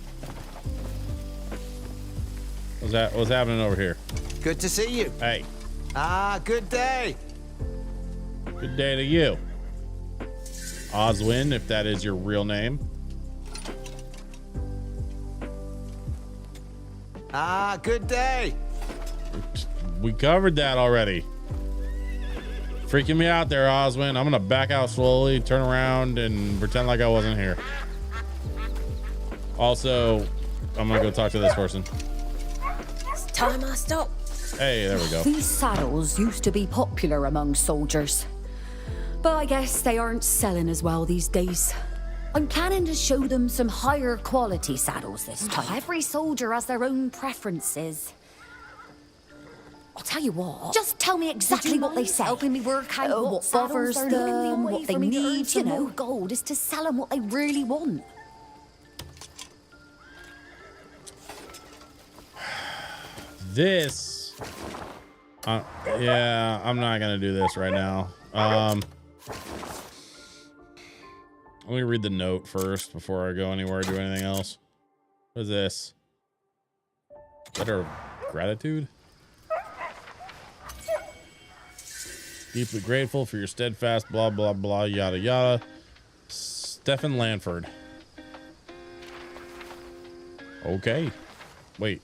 What's happening over here? Good to see you. Hey. Ah, good day. Good day to you. Oswin, if that is your real name. Ah, good day. We covered that already. Freaking me out there, Oswin. I'm gonna back out slowly, turn around, and pretend like I wasn't here. Also, I'm gonna go talk to this person. It's time I stop. Hey, there we go. These saddles used to be popular among soldiers, but I guess they aren't selling as well these days. I'm planning to show them some higher quality saddles this time. Every soldier has their own preferences. I'll tell you what. Just tell me exactly what they say. Helping me work out what bothers them, what they need, you know. Gold is to sell them what they really want. This. Yeah, I'm not gonna do this right now. Let me read the note first before I go anywhere or do anything else. What is this? Letter of gratitude? Deeply grateful for your steadfast blah blah blah yada yada. Stephen Lanford. Okay. Wait.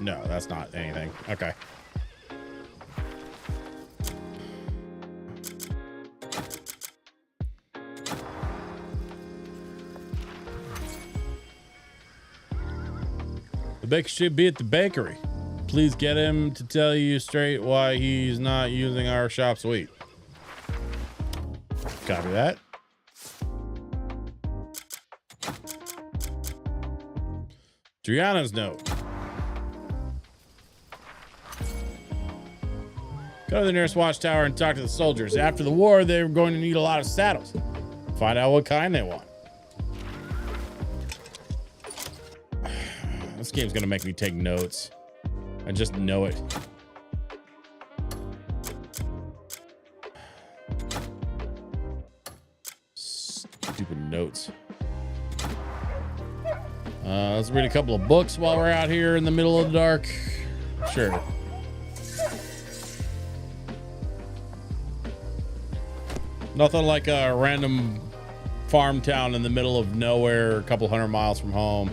No, that's not anything. Okay. The baker should be at the bakery. Please get him to tell you straight why he's not using our shop's wheat. Copy that. Triana's note. Go to the nearest watchtower and talk to the soldiers. After the war, they were going to need a lot of saddles. Find out what kind they want. This game's gonna make me take notes. I just know it. Stupid notes. Let's read a couple of books while we're out here in the middle of the dark. Sure. Nothing like a random farm town in the middle of nowhere, a couple 100 miles from home,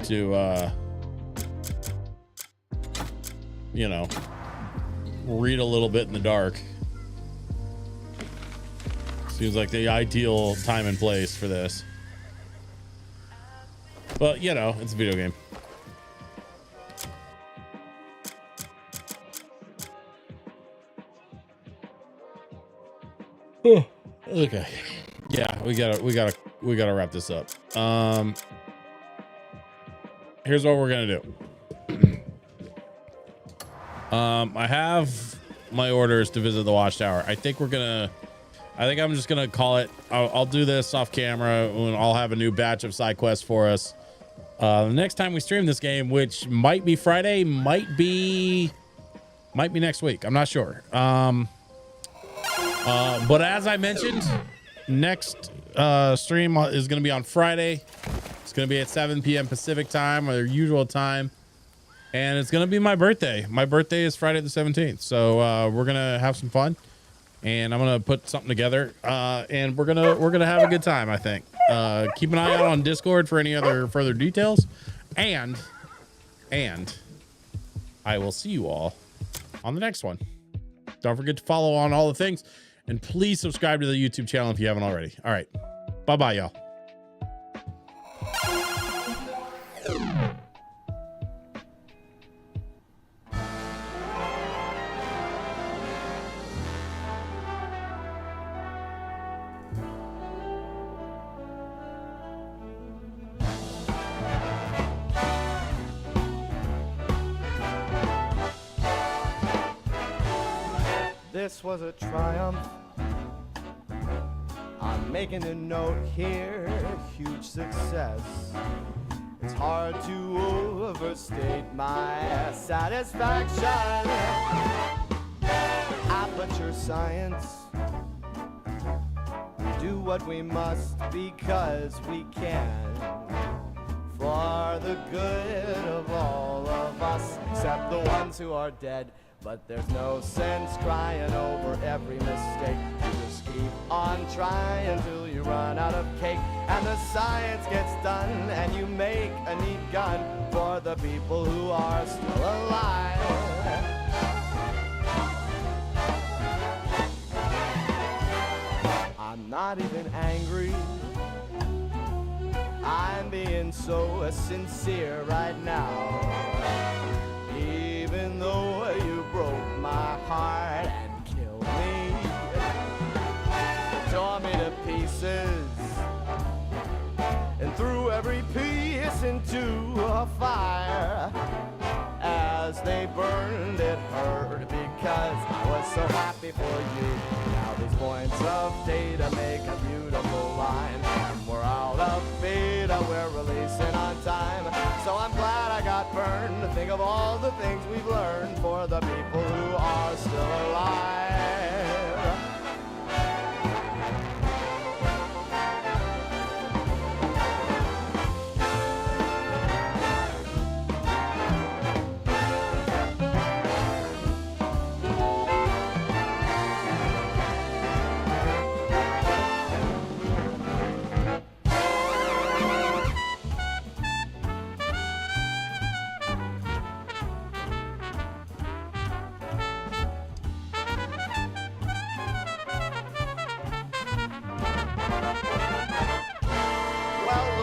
to you know, read a little bit in the dark. Seems like the ideal time and place for this. But, you know, it's a video game. Okay. Yeah, we gotta wrap this up. Here's what we're gonna do. I have my orders to visit the watchtower. I think I'm just gonna call it. I'll do this off camera and I'll have a new batch of side quests for us. The next time we stream this game, which might be Friday, might be next week. I'm not sure. But as I mentioned, next stream is going to be on Friday. It's going to be at 7 p.m. Pacific time, or their usual time. And it's going to be my birthday. My birthday is Friday the 17th. So we're going to have some fun. And I'm going to put something together. And we're going to have a good time, I think. Keep an eye out on Discord for any other further details. And I will see you all on the next one. Don't forget to follow on all the things. And please subscribe to the YouTube channel if you haven't already. All right. Bye-bye, y'all. This was a triumph. I'm making a note here, huge success. It's hard to overstate my satisfaction. Aperture science. Do what we must because we can. For the good of all of us, except the ones who are dead. But there's no sense crying over every mistake. You just keep on trying till you run out of cake. And the science gets done and you make a neat gun for the people who are still alive. I'm not even angry. I'm being so sincere right now. Even though you broke my heart and killed me, to pieces and threw every piece into a fire. As they burned, it hurt because I was so happy for you. Now these points of data make a beautiful line. We're out of beta, we're releasing on time. So I'm glad I got burned to think of all the things we've learned for the people who are still alive.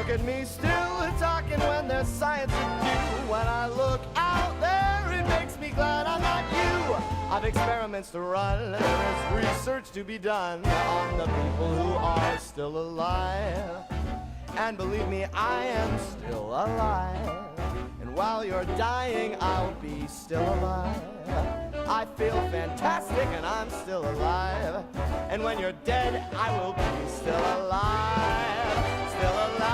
Look at me still talking when there's science to do. When I look out there, it makes me glad I'm not you. I've experiments to run, there is research to be done on the people who are still alive. And believe me, I am still alive. And while you're dying, I'll be still alive. I feel fantastic and I'm still alive. And when you're dead, I will be still alive. Still alive.